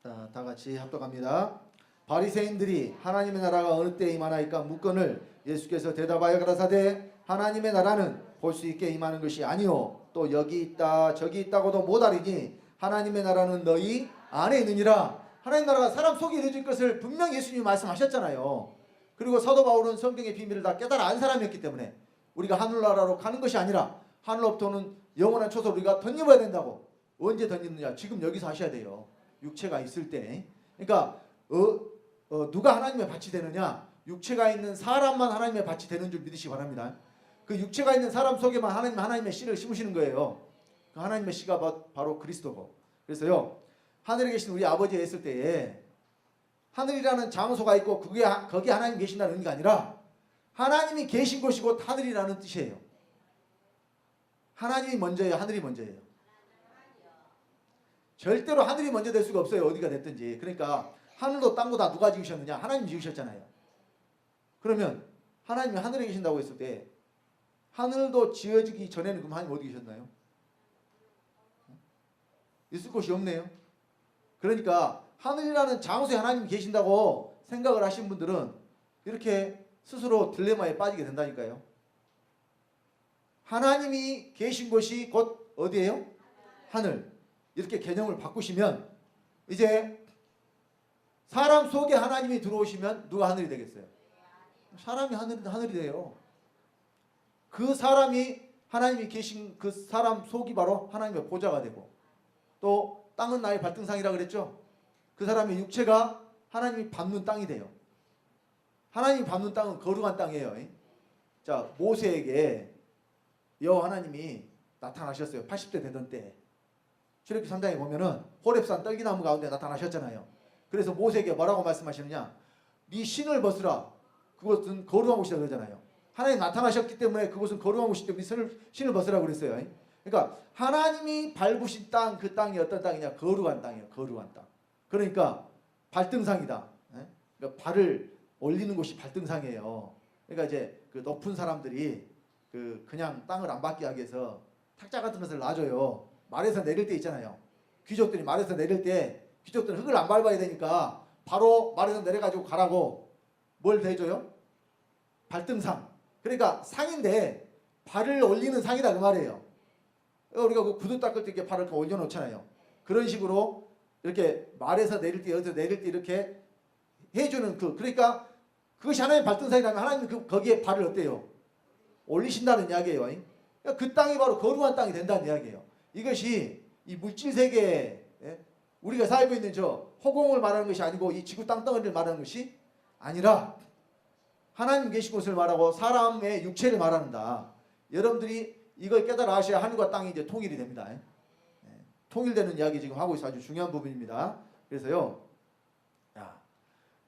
자, 다 같이 합독합니다. 바리새인들이 하나님의 나라가 어느 때에 임하나이까 묻거늘 예수께서 대답하여 가라사대 하나님의 나라는 볼 수 있게 임하는 것이 아니요 또 여기 있다 저기 있다고도 못하리니 하나님의 나라는 너희 안에 있느니라. 하나님 나라가 사람 속에 이루어질 것을 분명히 예수님이 말씀하셨잖아요. 그리고 사도 바울은 성경의 비밀을 다 깨달아 안 사람이었기 때문에 우리가 하늘나라로 가는 것이 아니라 하늘로부터는 영원한 초소를 우리가 덧입어야 된다고. 언제 덧입느냐? 지금 여기서 하셔야 돼요. 육체가 있을 때. 그러니까 누가 하나님의 밭이 되느냐? 육체가 있는 사람만 하나님의 밭이 되는 줄 믿으시기 바랍니다. 그 육체가 있는 사람 속에만 하나님의 씨를 심으시는 거예요. 그 하나님의 씨가 바로 그리스도고. 그래서요, 하늘에 계신 우리 아버지가 있을 때에 하늘이라는 장소가 있고 거기 하나님이 계신다는 의미가 아니라 하나님이 계신 곳이고 하늘이라는 뜻이에요. 하나님이 먼저예요, 하늘이 먼저예요. 절대로 하늘이 먼저 될 수가 없어요. 어디가 됐든지. 그러니까 하늘도 땅도 다 누가 지으셨느냐? 하나님 지으셨잖아요. 그러면 하나님이 하늘에 계신다고 했을 때 하늘도 지어지기 전에는 그럼 하나님 어디 계셨나요? 있을 곳이 없네요. 그러니까 하늘이라는 장소에 하나님이 계신다고 생각을 하신 분들은 이렇게 스스로 딜레마에 빠지게 된다니까요. 하나님이 계신 곳이 곧 어디예요? 하늘. 이렇게 개념을 바꾸시면 이제 사람 속에 하나님이 들어오시면 누가 하늘이 되겠어요? 사람이 하늘이 돼요. 그 사람이 하나님이 계신 그 사람 속이 바로 하나님의 보좌가 되고 또 땅은 나의 발등상이라 그랬죠. 그 사람의 육체가 하나님이 밟는 땅이 돼요. 하나님이 밟는 땅은 거룩한 땅이에요. 자, 모세에게 여호와 하나님이 나타나셨어요. 80대 되던 때. 출애굽기 3장에 보면은 호렙산 떨기나무 가운데 나타나셨잖아요. 그래서 모세에게 뭐라고 말씀하시느냐? 네 신을 벗으라. 그것은 거룩한 곳이라 그러잖아요. 하나님 나타나셨기 때문에 그것은 거룩한 곳이기 때문에 신을 벗으라고 그랬어요. 그러니까 하나님이 밟으신 땅, 그 땅이 어떤 땅이냐? 거룩한 땅이에요. 거룩한 땅. 그러니까 발등상이다. 그러니까 발을 올리는 곳이 발등상이에요. 그러니까 이제 그 높은 사람들이 그냥 땅을 안 밟게 하기 위해서 탁자 같은 것을 놔줘요. 말에서 내릴 때 있잖아요. 귀족들이 말에서 내릴 때 귀족들은 흙을 안 밟아야 되니까 바로 말에서 내려가지고 가라고 뭘 대줘요? 발등상. 그러니까 상인데 발을 올리는 상이다 그 말이에요. 우리가 그 구두 닦을 때 이렇게 발을 이렇게 올려놓잖아요. 그런 식으로 이렇게 말에서 내릴 때 여기서 내릴 때 이렇게 해주는 그러니까 그것이 하나님의 발등상이라면 하나님은 거기에 발을 어때요? 올리신다는 이야기예요. 그러니까 그 땅이 바로 거룩한 땅이 된다는 이야기예요. 이것이 이 물질 세계에 우리가 살고 있는 저 허공을 말하는 것이 아니고 이 지구 땅덩어리를 말하는 것이 아니라 하나님 계신 곳을 말하고 사람의 육체를 말한다. 여러분들이 이걸 깨달아 하셔야 하늘과 땅이 이제 통일이 됩니다. 통일되는 이야기 지금 하고 있어 아주 중요한 부분입니다. 그래서요,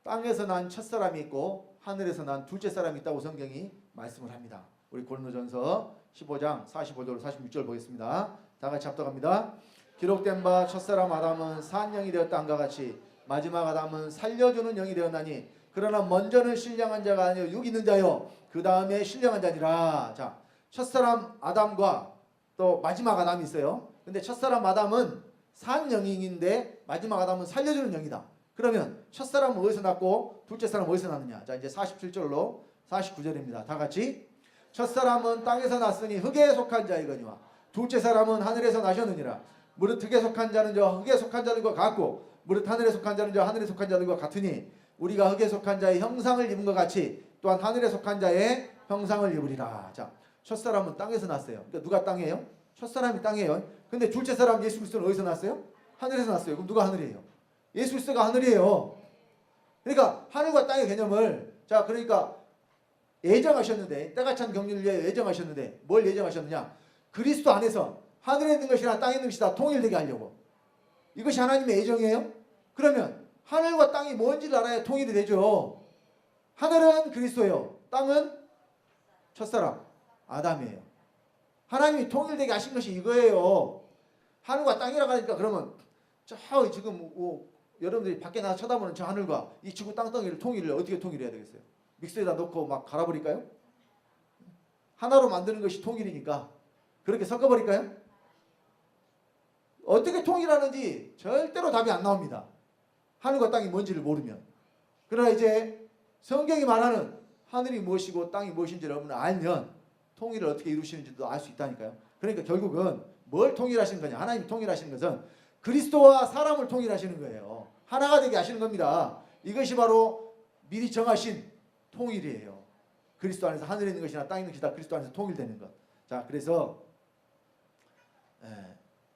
땅에서 난 첫사람이 있고 하늘에서 난 둘째 사람이 있다고 성경이 말씀을 합니다. 우리 고린도전서 15장 45절 46절 보겠습니다. 다 같이 합독합니다. 기록된 바 첫사람 아담은 산 영이 되었다 함과 같이 마지막 아담은 살려주는 영이 되었나니 그러나 먼저는 신령한 자가 아니요 육 있는 자요 그 다음에 신령한 자니라. 자, 첫사람 아담과 또 마지막 아담이 있어요. 근데 첫사람 아담은 산 영인데 마지막 아담은 살려주는 영이다. 그러면 첫사람은 어디서 났고 둘째 사람은 어디서 났느냐? 자, 이제 47절로 49절입니다. 다 같이 첫사람은 땅에서 났으니 흙에 속한 자이거니와 둘째 사람은 하늘에서 나셨느니라. 무릇 흙에 속한 자는 저 흙에 속한 자들과 같고 무릇 하늘에 속한 자는 저 하늘에 속한 자들과 같으니 우리가 흙에 속한 자의 형상을 입은 것 같이 또한 하늘에 속한 자의 형상을 입으리라. 자, 첫사람은 땅에서 났어요. 그러니까 누가 땅이에요? 첫사람이 땅이에요. 근데 둘째 사람 예수 그리스도는 어디서 났어요? 하늘에서 났어요. 그럼 누가 하늘이에요? 예수 그리스도가 하늘이에요. 그러니까 하늘과 땅의 개념을 자, 그러니까 예정하셨는데 때가 찬 경륜을 위해 예정하셨는데 뭘 예정하셨느냐? 그리스도 안에서 하늘에 있는 것이나 땅에 있는 것이 다 통일되게 하려고. 이것이 하나님의 예정이에요? 그러면 하늘과 땅이 뭔지를 알아야 통일이 되죠. 하늘은 그리스도예요. 땅은 첫사람 아담이에요. 하나님이 통일되게 하신 것이 이거예요. 하늘과 땅이라고 하니까 그러면 저 지금 여러분들이 밖에 나가 쳐다보는 저 하늘과 이 지구 땅덩이를 통일을 어떻게 통일해야 되겠어요? 믹서에다 넣고 막 갈아버릴까요? 하나로 만드는 것이 통일이니까 그렇게 섞어버릴까요? 어떻게 통일하는지 절대로 답이 안 나옵니다. 하늘과 땅이 뭔지를 모르면. 그러나 이제 성경이 말하는 하늘이 무엇이고 땅이 무엇인지를 여러분 알면 통일을 어떻게 이루시는지도 알 수 있다니까요. 그러니까 결국은 뭘 통일하시는 거냐? 하나님이 통일하시는 것은 그리스도와 사람을 통일하시는 거예요. 하나가 되게 하시는 겁니다. 이것이 바로 미리 정하신 통일이에요. 그리스도 안에서 하늘에 있는 것이나 땅에 있는 것이 다 그리스도 안에서 통일되는 것. 자, 그래서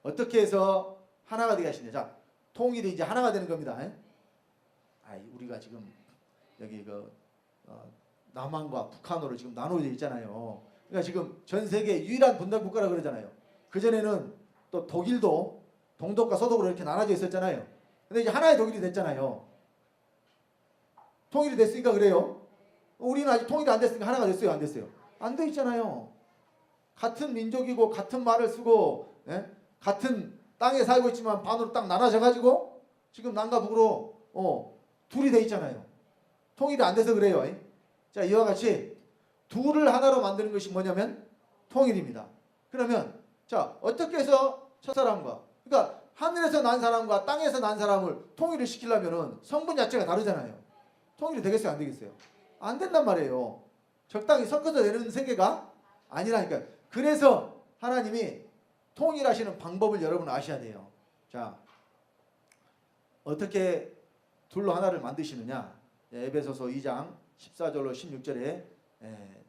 어떻게 해서 하나가 되게 하시냐? 자, 통일이 이제 하나가 되는 겁니다. 우리가 지금 여기 남한과 북한으로 지금 나눠져 있잖아요. 그러니까 지금 전 세계 유일한 분단 국가라 그러잖아요. 그 전에는 또 독일도 동독과 서독으로 이렇게 나눠져 있었잖아요. 근데 이제 하나의 독일이 됐잖아요. 통일이 됐으니까 그래요. 우리는 아직 통일이 안 됐으니까 하나가 됐어요, 안 됐어요? 안 돼 있잖아요. 같은 민족이고 같은 말을 쓰고 같은 땅에 살고 있지만 반으로 딱 나눠져 가지고 지금 남과 북으로 둘이 돼 있잖아요. 통일이 안 돼서 그래요. 자, 이와 같이 둘을 하나로 만드는 것이 뭐냐면 통일입니다. 그러면 자, 어떻게 해서 첫사람과, 그러니까 하늘에서 난 사람과 땅에서 난 사람을 통일을 시키려면은 성분 자체가 다르잖아요. 통일이 되겠어요, 안 되겠어요? 안 된단 말이에요. 적당히 섞어서 내는 세계가 아니라니까요. 그래서 하나님이 통일하시는 방법을 여러분 아셔야 돼요. 자, 어떻게 둘로 하나를 만드시느냐? 에베소서 2장 14절로 16절에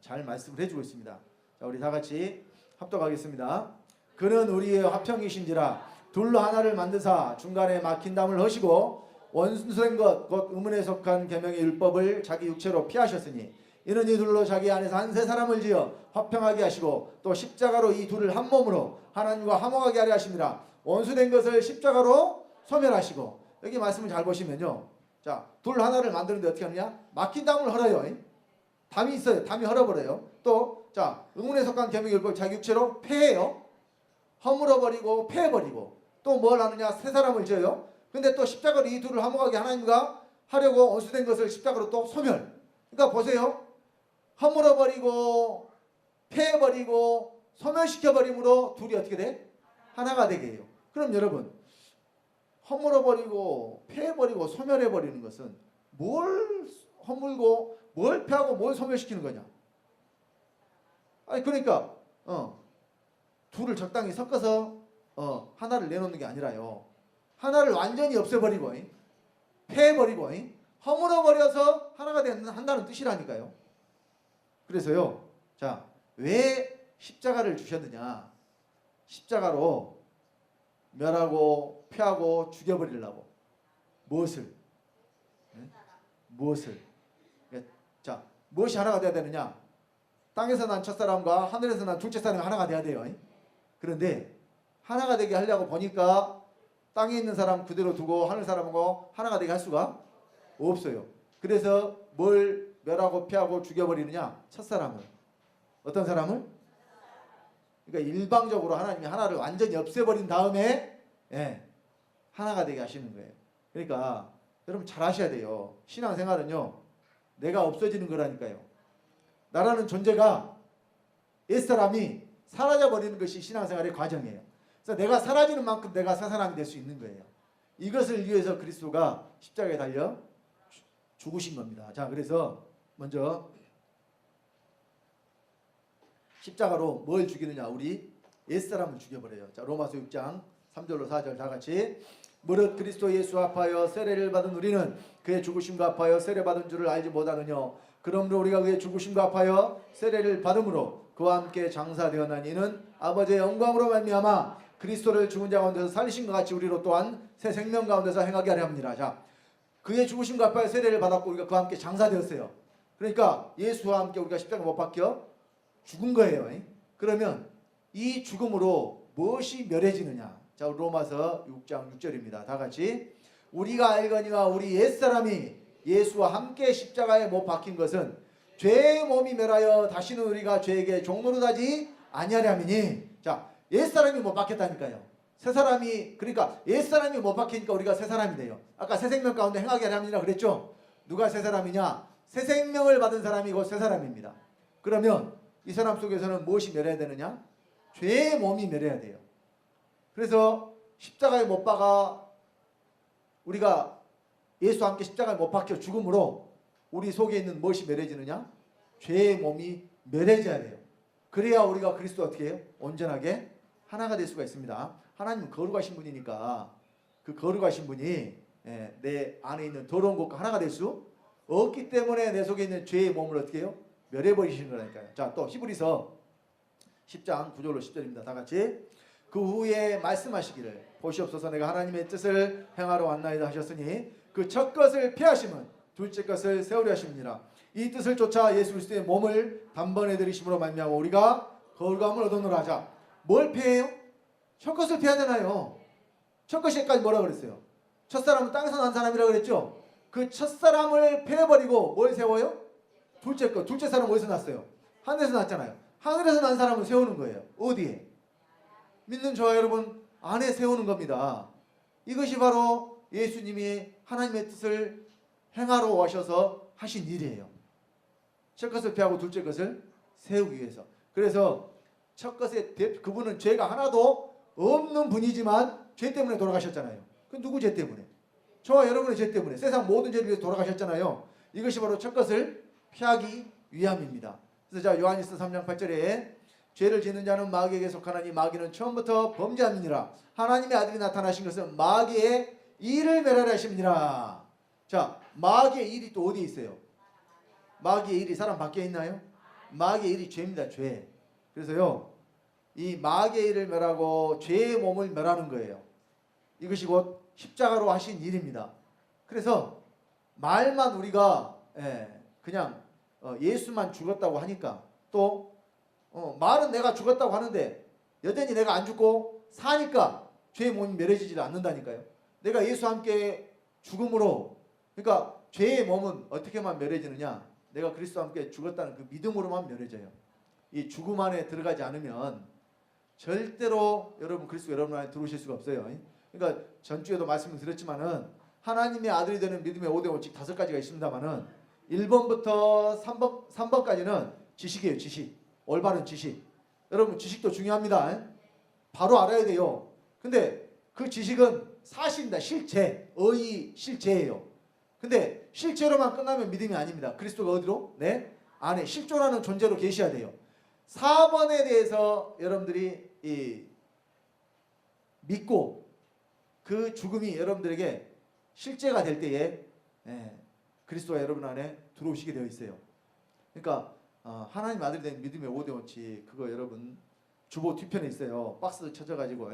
잘 말씀을 해주고 있습니다. 자, 우리 다 같이 합독하겠습니다. 그는 우리의 화평이신지라 둘로 하나를 만드사 중간에 막힌 담을 허시고 원수된 것 곧 의문에 속한 계명의 율법을 자기 육체로 피하셨으니 이는 이 둘로 자기 안에서 한 세 사람을 지어 화평하게 하시고 또 십자가로 이 둘을 한 몸으로 하나님과 화목하게 하려 하십니다. 원수된 것을 십자가로 소멸하시고, 여기 말씀을 잘 보시면요, 자, 둘 하나를 만드는데 어떻게 하느냐? 막힌 담을 헐어요. 담이 있어요. 담이 헐어버려요. 또 자, 의문에 속한 계명의 율법을 자기 육체로 폐해요. 허물어버리고 폐해버리고 또 뭘 하느냐? 세 사람을 지어요. 근데 또 십자가로 이 둘을 화목하게 하나님과 하려고 원수된 것을 십자가로 또 소멸. 그러니까 보세요. 허물어버리고 폐해버리고 소멸시켜버림으로 둘이 어떻게 돼? 하나가 되게 해요. 그럼 여러분, 허물어버리고 폐해버리고 소멸해버리는 것은 뭘 허물고 뭘 폐하고 뭘 소멸시키는 거냐? 아니 그러니까 둘을 적당히 섞어서 하나를 내놓는 게 아니라요, 하나를 완전히 없애버리고 폐해버리고 허물어버려서 하나가 한다는 뜻이라니까요. 그래서요, 자, 왜 십자가를 주셨느냐? 십자가로 멸하고 폐하고 죽여버리려고. 무엇을? 무엇을? 자, 무엇이 하나가 돼야 되느냐? 땅에서 난 첫사람과 하늘에서 난 둘째 사람이 하나가 돼야 돼요. 그런데 하나가 되게 하려고 보니까 땅에 있는 사람 그대로 두고 하늘 사람하고 하나가 되게 할 수가 없어요. 그래서 뭘 멸하고 폐하고 죽여버리느냐? 첫사람을. 어떤 사람을? 그러니까 일방적으로 하나님이 하나를 완전히 없애버린 다음에 하나가 되게 하시는 거예요. 그러니까 여러분 잘 아셔야 돼요. 신앙생활은요, 내가 없어지는 거라니까요. 나라는 존재가 옛사람이 사라져버리는 것이 신앙생활의 과정이에요. 그래서 내가 사라지는 만큼 내가 새 사람이 될 수 있는 거예요. 이것을 위해서 그리스도가 십자가에 달려 죽으신 겁니다. 자, 그래서 먼저 십자가로 뭘 죽이느냐? 우리 옛사람을 죽여버려요. 자, 로마서 6장 3절로 4절 다 같이. 무릇 그리스도 예수 합하여 세례를 받은 우리는 그의 죽으심과 합하여 세례받은 줄을 알지 못하느냐? 그러므로 우리가 그의 죽으심과 합하여 세례를 받음으로 그와 함께 장사되었나니 이는 아버지의 영광으로 말미암아 그리스도를 죽은 자 가운데서 살리신 것 같이 우리로 또한 새 생명 가운데서 행하게 하려 합니다. 자, 그의 죽으심과 합하여 세례를 받았고 우리가 그와 함께 장사되었어요. 그러니까 예수와 함께 우리가 십자가 못 박혀 죽은 거예요. 그러면 이 죽음으로 무엇이 멸해지느냐? 자, 로마서 6장 6절입니다. 다 같이. 우리가 알거니와 우리 옛사람이 예수와 함께 십자가에 못 박힌 것은 죄의 몸이 멸하여 다시는 우리가 죄에게 종노릇하지 아니하려 함이니. 자, 옛사람이 못 박혔다니까요. 새 사람이, 그러니까 옛사람이 못 박히니까 우리가 새 사람이 돼요. 아까 새 생명 가운데 행하게 하려 함이라 그랬죠. 누가 새 사람이냐? 새 생명을 받은 사람이 곧 새 사람입니다. 그러면 이 사람 속에서는 무엇이 멸해야 되느냐? 죄의 몸이 멸해야 돼요. 그래서 십자가에 못 박아 우리가 예수와 함께 십자가에 못 박혀 죽음으로 우리 속에 있는 무엇이 멸해지느냐? 죄의 몸이 멸해져야 돼요. 그래야 우리가 그리스도 어떻게 해요? 온전하게 하나가 될 수가 있습니다. 하나님은 거룩하신 분이니까 그 거룩하신 분이 내 안에 있는 더러운 것과 하나가 될 수 없기 때문에 내 속에 있는 죄의 몸을 어떻게 해요? 멸해버리시는 거라니까요. 자, 또 히브리서 10장 9절로 10절입니다. 다 같이. 그 후에 말씀하시기를 보시옵소서 내가 하나님의 뜻을 행하러 왔나이다 하셨으니 그 첫 것을 피하심은 둘째 것을 세우려 하심이니라. 이 뜻을 쫓아 예수 그리스도의 몸을 단번에 들이심으로 말미암아 우리가 거룩함을 얻어노라 하자. 뭘 피해요? 첫 것을 피해야 되나요? 첫 것이까지 뭐라 그랬어요? 첫사람은 땅에서 난 사람이라고 그랬죠? 그 첫사람을 패버리고 뭘 세워요? 둘째 것. 둘째 사람은 어디서 났어요? 하늘에서 났잖아요. 하늘에서 난 사람을 세우는 거예요. 어디에? 믿는 저와 여러분 안에 세우는 겁니다. 이것이 바로 예수님이 하나님의 뜻을 행하러 오셔서 하신 일이에요. 첫 것을 피하고 둘째 것을 세우기 위해서. 그래서 첫 것에 그분은 죄가 하나도 없는 분이지만 죄 때문에 돌아가셨잖아요. 그 누구 죄 때문에? 저와 여러분의 죄 때문에 세상 모든 죄를 위해서 돌아가셨잖아요. 이것이 바로 첫 것을 피하기 위함입니다. 그래서 자 요한일서 3장 8절에 죄를 짓는 자는 마귀에게 속하나니 마귀는 처음부터 범죄함이니라. 하나님의 아들이 나타나신 것은 마귀의 일을 멸하려 하심이니라. 자, 마귀의 일이 또 어디에 있어요? 마귀의 일이 사람 밖에 있나요? 마귀의 일이 죄입니다. 죄. 그래서요 이 마귀의 일을 멸하고 죄의 몸을 멸하는 거예요. 이것이 곧 십자가로 하신 일입니다. 그래서 말만 우리가 그냥 예수만 죽었다고 하니까 또 말은 내가 죽었다고 하는데 여전히 내가 안 죽고 사니까 죄의 몸이 멸해지지 않는다니까요. 내가 예수와 함께 죽음으로 그러니까 죄의 몸은 어떻게만 멸해지느냐? 내가 그리스도와 함께 죽었다는 그 믿음으로만 멸해져요. 이 죽음 안에 들어가지 않으면 절대로 여러분 그리스도 여러분 안에 들어오실 수가 없어요. 그러니까 전주에도 말씀을 드렸지만은 하나님의 아들이 되는 믿음의 5대 원칙 5가지가 있습니다만은 1번부터 3번까지는 지식이에요. 지식. 올바른 지식. 여러분 지식도 중요합니다. 바로 알아야 돼요. 근데 그 지식은 사실입니다. 실체. 의의 실체예요. 근데 실제로만 끝나면 믿음이 아닙니다. 그리스도가 어디로? 네? 안에 실존하는 존재로 계셔야 돼요. 4번에 대해서 여러분들이 믿고 그 죽음이 여러분들에게 실제가 될 때에 그리스도가 여러분 안에 들어오시게 되어 있어요. 그러니까 하나님 아들이 된 믿음의 5대 원칙 그거 여러분 주보 뒤편에 있어요. 박스 쳐져가지고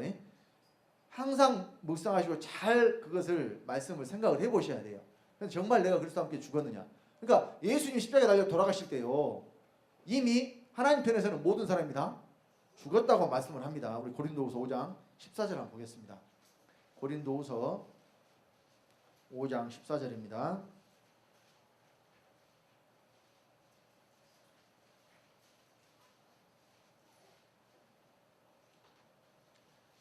항상 묵상하시고 잘 그것을 말씀을 생각을 해보셔야 돼요. 그래서 정말 내가 그리스도와 함께 죽었느냐. 그러니까 예수님 십자가에 달려 돌아가실 때요. 이미 하나님 편에서는 모든 사람이 다 죽었다고 말씀을 합니다. 우리 고린도후서 5장 14절 한번 보겠습니다. 고린도후서 5장 14절입니다.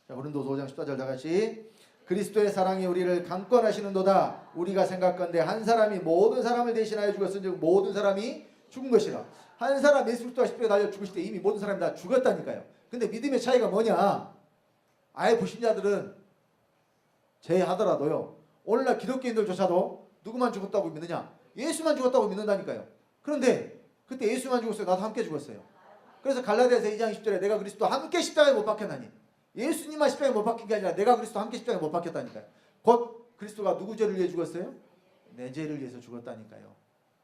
자, 고린도후서 5장 14절 다같이 그리스도의 사랑이 우리를 강권하시는도다. 우리가 생각건대 한 사람이 모든 사람을 대신하여 죽었은즉 모든 사람이 죽은 것이라. 한 사람 예수 그리스도가 십자가에 달려 죽으실 때 이미 모든 사람이 다 죽었다니까요. 근데 믿음의 차이가 뭐냐? 아예 불신자들은 제하더라도요. 오늘날 기독교인들조차도 누구만 죽었다고 믿느냐? 예수만 죽었다고 믿는다니까요. 그런데 그때 예수만 죽었어요. 나도 함께 죽었어요. 그래서 갈라디아서 2장 10절에 내가 그리스도와 함께 십자가에 못 박혔나니 예수님만 십자가에 못 박힌 게 아니라 내가 그리스도 함께 십자가에 못 박혔다니까요. 곧 그리스도가 누구 죄를 위해 죽었어요? 내 죄를 위해서 죽었다니까요.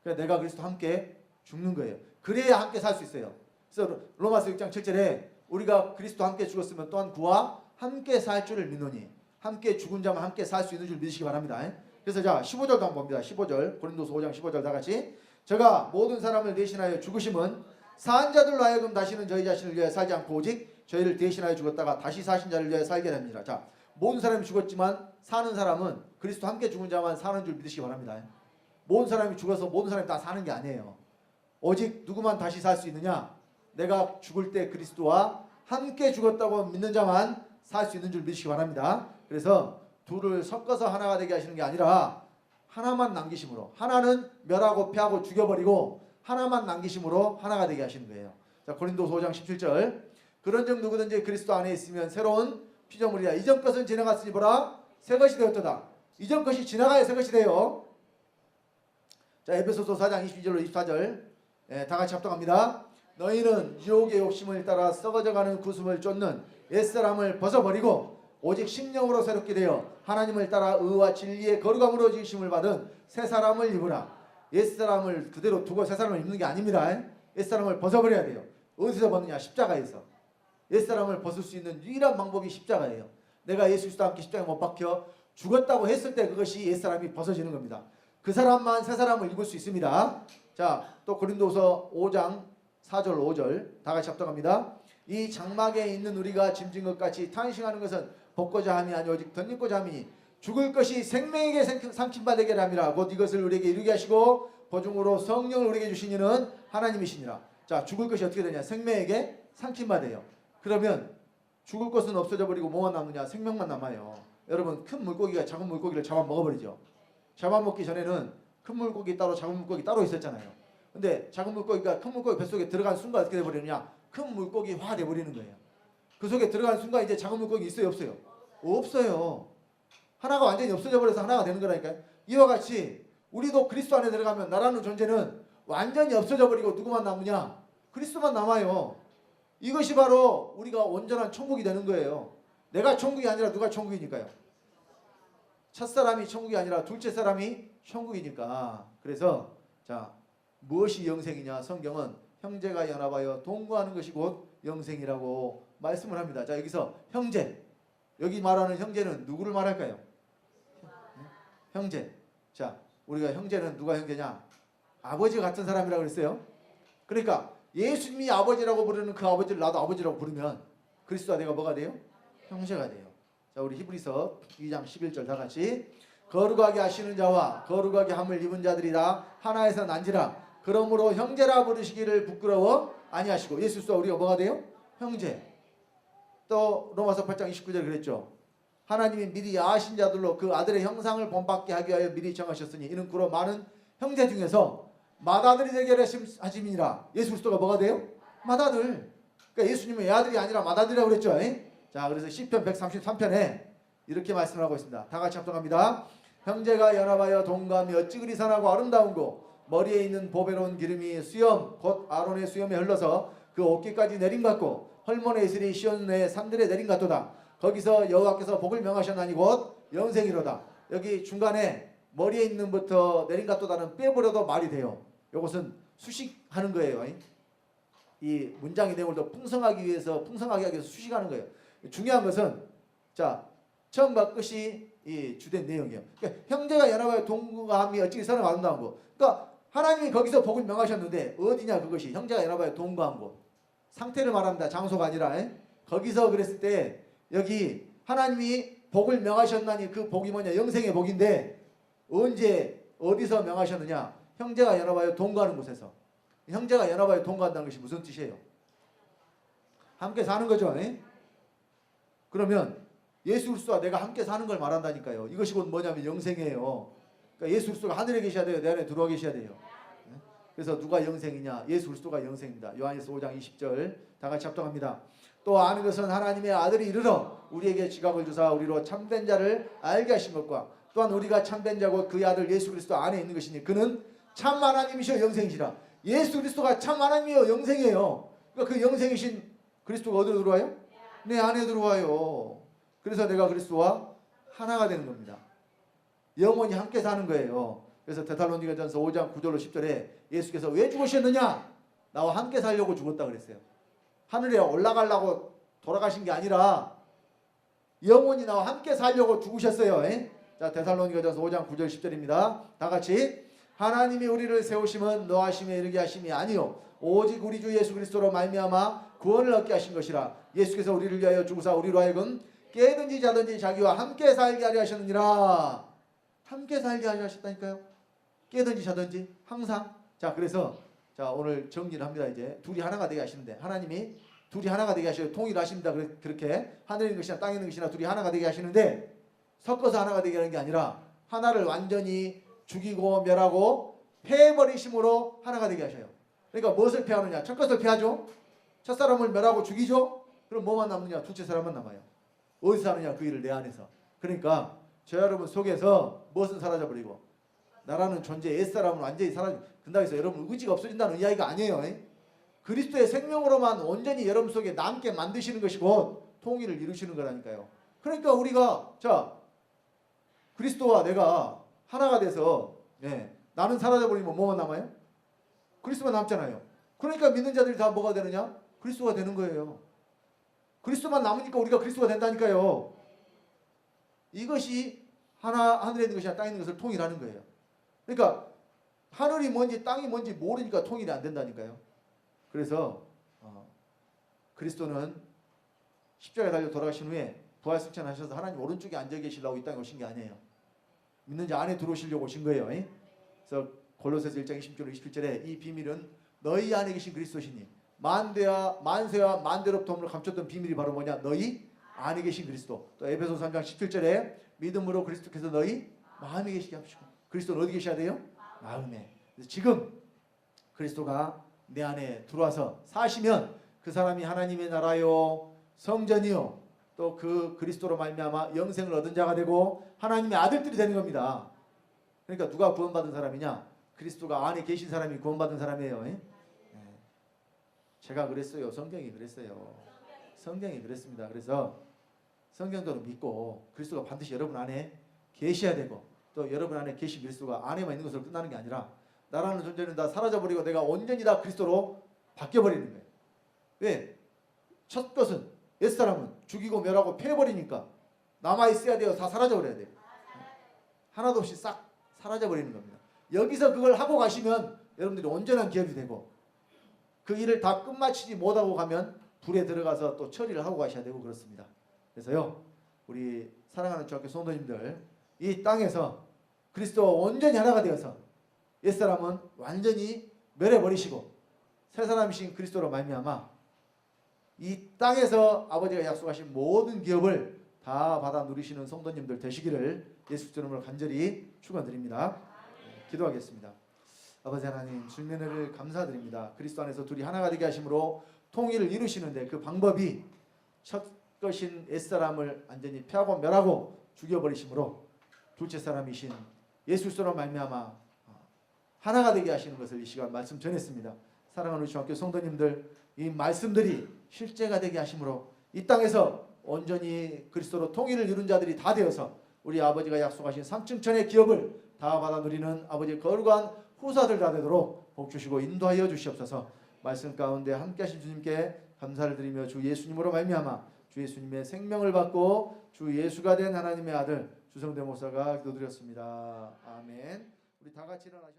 그래서 내가 그리스도 함께 죽는 거예요. 그래야 함께 살 수 있어요. 그래서 로마서 6장 7절에 우리가 그리스도 함께 죽었으면 또한 그와 함께 살 줄을 믿노니 함께 죽은 자만 함께 살 수 있는 줄 믿으시기 바랍니다. 그래서 자 15절도 한번 봅니다. 15절 고린도서 5장 15절 다같이 저가 모든 사람을 대신하여 죽으심은 사한 자들로 하여금 다시는 저희 자신을 위하여 살지 않고 오직 저희를 대신하여 죽었다가 다시 사신 자를 위하여 살게 됩니다. 자, 모든 사람이 죽었지만 사는 사람은 그리스도 함께 죽은 자만 사는 줄 믿으시기 바랍니다. 모든 사람이 죽어서 모든 사람이 다 사는 게 아니에요. 오직 누구만 다시 살 수 있느냐? 내가 죽을 때 그리스도와 함께 죽었다고 믿는 자만 살 수 있는 줄 믿으시기 바랍니다. 그래서 둘을 섞어서 하나가 되게 하시는 게 아니라 하나만 남기심으로 하나는 멸하고 패하고 죽여버리고 하나만 남기심으로 하나가 되게 하시는 거예요. 자, 고린도서 5장 17절 그런즉 누구든지 그리스도 안에 있으면 새로운 피조물이라. 이전 것은 지나갔으니 보라 새 것이 되었도다. 이전 것이 지나가야 새 것이 돼요. 자, 에베소서 4장 22절로 24절 다 같이 합독합니다. 너희는 유혹의 욕심을 따라 썩어져가는 구슴을 쫓는 옛사람을 벗어버리고 오직 심령으로 새롭게 되어 하나님을 따라 의와 진리의 거룩함으로 지으심을 받은 새 사람을 입으라. 옛사람을 그대로 두고 새 사람을 입는 게 아닙니다. 옛사람을 벗어버려야 돼요. 어디서 벗느냐? 십자가에서. 옛사람을 벗을 수 있는 유일한 방법이 십자가예요. 내가 예수 그리스도와 함께 십자가에 못 박혀 죽었다고 했을 때 그것이 옛사람이 벗어지는 겁니다. 그 사람만 새 사람을 입을 수 있습니다. 자, 또 고린도서 5장 4절 5절 다 같이 합독합니다. 이 장막에 있는 우리가 짐진 것 같이 탄식하는 것은 벗고자 함이 아니 오직 덧입고자 함이니 죽을 것이 생명에게 삼킴바 되게 함이라. 곧 이것을 우리에게 이루게 하시고 보증으로 성령을 우리에게 주신 이는 하나님이시니라. 자, 죽을 것이 어떻게 되냐? 생명에게 삼킴바 돼요. 그러면 죽을 것은 없어져 버리고 뭐만 남느냐? 생명만 남아요. 여러분, 큰 물고기가 작은 물고기를 잡아 먹어버리죠. 잡아먹기 전에는 큰 물고기 따로 작은 물고기 따로 있었잖아요. 근데 작은 물고기가 큰 물고기 뱃속에 들어간 순간 어떻게 돼버리느냐? 큰 물고기 화 돼버리는 거예요. 그 속에 들어간 순간 이제 작은 물고기 있어요 없어요? 없어요. 하나가 완전히 없어져 버려서 하나가 되는 거라니까요. 이와 같이 우리도 그리스도 안에 들어가면 나라는 존재는 완전히 없어져 버리고 누구만 남느냐? 그리스도만 남아요. 이것이 바로 우리가 온전한 천국이 되는 거예요. 내가 천국이 아니라 누가 천국이니까요? 첫사람이 천국이 아니라 둘째 사람이 천국이니까. 그래서 자, 무엇이 영생이냐? 성경은 형제가 연합하여 동거하는 것이 곧 영생이라고 말씀을 합니다. 자, 여기서 형제, 여기 말하는 형제는 누구를 말할까요? 형제. 자, 우리가 형제는 누가 형제냐? 아버지 같은 사람이라고 그랬어요. 그러니까 예수님이 아버지라고 부르는 그 아버지를 나도 아버지라고 부르면 그리스도와 내가 뭐가 돼요? 형제가 돼요. 자, 우리 히브리서 2장 11절 다 같이. 거룩하게 하시는 자와 거룩하게 함을 입은 자들이라 하나에서 난지라. 그러므로 형제라 부르시기를 부끄러워 아니하시고. 예수 그리스도와 우리가 뭐가 돼요? 형제. 또 로마서 8장 29절 그랬죠. 하나님이 미리 아신 자들로 그 아들의 형상을 본받게 하기 위하여 미리 정하셨으니 이는 그로 많은 형제 중에서 맏아들이 되게 하심이니라. 예수 그리스도가 뭐가 돼요? 맏아들. 그러니까 예수님은 애아들이 아니라 맏아들이라고 그랬죠. 자, 그래서 시편 133편에 이렇게 말씀을 하고 있습니다. 다 같이 합독합니다. 형제가 연합하여 동감이 어찌 그리 선하고 아름다운고 머리에 있는 보배로운 기름이 수염 곧 아론의 수염에 흘러서 그 어깨까지 내림 같고 헐몬의 이슬이 시온의 산들에 내림 같도다. 거기서 여호와께서 복을 명하셨나니 곧 영생이로다. 여기 중간에 머리에 있는 부터 내림 같도다는 빼버려도 말이 돼요. 이것은 수식하는 거예요. 이 문장의 내용을 더 풍성하게 하기 위해서 수식하는 거예요. 중요한 것은 자, 처음과 끝이 이 주된 내용이에요. 그러니까 형제가 연합하여 동거함이 어찌 선을 아름다운 거. 그러니까 하나님이 거기서 복을 명하셨는데 어디냐 그것이? 형제가 연합하여 동거한 곳. 상태를 말합니다. 장소가 아니라. 거기서 그랬을 때 여기 하나님이 복을 명하셨나니 그 복이 뭐냐? 영생의 복인데 언제 어디서 명하셨느냐? 형제가 연합하여 동거하는 곳에서. 형제가 연합하여 동거한다는 것이 무슨 뜻이에요? 함께 사는 거죠. 그러면 예수 그리스도와 내가 함께 사는 걸 말한다니까요. 이것이 곧 뭐냐면 영생이에요. 그러니까 예수 그리스도가 하늘에 계셔야 돼요? 내 안에 들어와 계셔야 돼요? 그래서 누가 영생이냐? 예수 그리스도가 영생입니다. 요한일서 5장 20절 다 같이 합독합니다. 또 아는 것은 하나님의 아들이 이르러 우리에게 지각을 주사 우리로 참된 자를 알게 하신 것과 또한 우리가 참된 자고 그의 아들 예수 그리스도 안에 있는 것이니 그는 참 하나님이시여 영생이시라. 예수 그리스도가 참 하나님이요 영생이에요. 그러니까 그 영생이신 그리스도가 어디로 들어와요? 내 안에 들어와요. 그래서 내가 그리스도와 하나가 되는 겁니다. 영원히 함께 사는 거예요. 그래서 데살로니가전서 5장 9절로 10절에 예수께서 왜 죽으셨느냐? 나와 함께 살려고 죽었다 그랬어요. 하늘에 올라가려고 돌아가신 게 아니라 영원히 나와 함께 살려고 죽으셨어요. 자, 데살로니가전서 5장 9절 10절입니다. 다 같이. 하나님이 우리를 세우심은 노하심에 이르게 하심이 아니요 오직 우리 주 예수 그리스도로 말미암아 구원을 얻게 하신 것이라. 예수께서 우리를 위하여 죽으사 우리로 하여금 깨든지 자든지 자기와 함께 살게 하려 하셨느니라. 함께 살게 하려 하셨다니까요. 깨든지 자든지 항상. 자, 그래서 자, 오늘 정리를 합니다. 이제 둘이 하나가 되게 하시는데 하나님이 둘이 하나가 되게 하셔요. 통일하십니다. 그렇게 하늘에 있는 것이나 땅에 있는 것이나 둘이 하나가 되게 하시는데 섞어서 하나가 되게 하는 게 아니라 하나를 완전히 죽이고 멸하고 패해버리심으로 하나가 되게 하셔요. 그러니까 무엇을 패하느냐? 첫 것을 패하죠. 첫 사람을 멸하고 죽이죠. 그럼 뭐만 남느냐? 둘째 사람만 남아요. 어디서 하느냐? 그 일을 내 안에서. 그러니까 저 여러분 속에서 무엇은 사라져버리고 나라는 존재 옛사람은 완전히 사라져. 근다고 해서 여러분 의지가 없어진다는 이야기가 아니에요. 그리스도의 생명으로만 온전히 여러분 속에 남게 만드시는 것이 곧 통일을 이루시는 거라니까요. 그러니까 우리가 자 그리스도와 내가 하나가 돼서 나는 사라져버리면 뭐만 남아요? 그리스도만 남잖아요. 그러니까 믿는 자들이 다 뭐가 되느냐? 그리스도가 되는 거예요. 그리스도만 남으니까 우리가 그리스도가 된다니까요. 이것이 하늘에 있는 것이나 땅에 있는 것을 통일하는 거예요. 그러니까 하늘이 뭔지 땅이 뭔지 모르니까 통일이 안 된다니까요. 그래서 그리스도는 십자가에 달려 돌아가신 후에 부활승천하셔서 하나님 오른쪽에 앉아 계시려고 이 땅에 오신 게 아니에요. 믿는 자 안에 들어오시려고 오신 거예요. 그래서 골로새서 1장 20절 27절에 이 비밀은 너희 안에 계신 그리스도시니 만세와 만대로부터 감췄던 비밀이 바로 뭐냐? 너희 안에 계신 그리스도. 또 에베소서 3장 17절에 믿음으로 그리스도께서 너희 마음에 계시게 하시고. 그리스도는 어디 계셔야 돼요? 마음에. 그래서 지금 그리스도가 내 안에 들어와서 사시면 그 사람이 하나님의 나라요 성전이요 또 그 그리스도로 말미암아 영생을 얻은 자가 되고 하나님의 아들들이 되는 겁니다. 그러니까 누가 구원받은 사람이냐? 그리스도가 안에 계신 사람이 구원받은 사람이에요. 제가 그랬어요. 성경이 그랬어요. 성경이 그랬습니다. 그래서 성경대로 믿고 그리스도가 반드시 여러분 안에 계셔야 되고 또 여러분 안에 계신 그리스도가 안에만 있는 것으로 끝나는 게 아니라 나라는 존재는 다 사라져버리고 내가 온전히 다 그리스도로 바뀌어버리는 거예요. 왜? 첫 것은 옛사람은 죽이고 멸하고 패해버리니까 남아있어야 돼요. 다 사라져버려야 돼요. 하나도 없이 싹 사라져버리는 겁니다. 여기서 그걸 하고 가시면 여러분들이 온전한 기업이 되고 그 일을 다 끝마치지 못하고 가면 불에 들어가서 또 처리를 하고 가셔야 되고 그렇습니다. 그래서요 우리 사랑하는 주학교 성도님들 이 땅에서 그리스도와 온전히 하나가 되어서 옛사람은 완전히 멸해버리시고 새사람이신 그리스도로 말미암아 이 땅에서 아버지가 약속하신 모든 기업을 다 받아 누리시는 성도님들 되시기를 예수 이름으로 간절히 축원드립니다. 기도하겠습니다. 아버지 하나님 주님의 은혜를 감사드립니다. 그리스도 안에서 둘이 하나가 되게 하심으로 통일을 이루시는데 그 방법이 첫 것인 옛사람을 완전히 패하고 멸하고 죽여버리심으로 둘째 사람이신 예수 그리스도로 말미암아 하나가 되게 하시는 것을 이 시간 말씀 전했습니다. 사랑하는 우리 중학교 성도님들 이 말씀들이 실제가 되게 하심으로 이 땅에서 온전히 그리스도로 통일을 이룬 자들이 다 되어서 우리 아버지가 약속하신 삼층천의 기업을 다 받아 누리는 아버지의 거룩한 후사들 다 되도록 복 주시고 인도하여 주시옵소서. 말씀 가운데 함께 하신 주님께 감사를 드리며 주 예수님으로 말미암아 주 예수님의 생명을 받고 주 예수가 된 하나님의 아들 주성대 목사가 기도드렸습니다. 아멘. 우리 다 같이 일어나셔.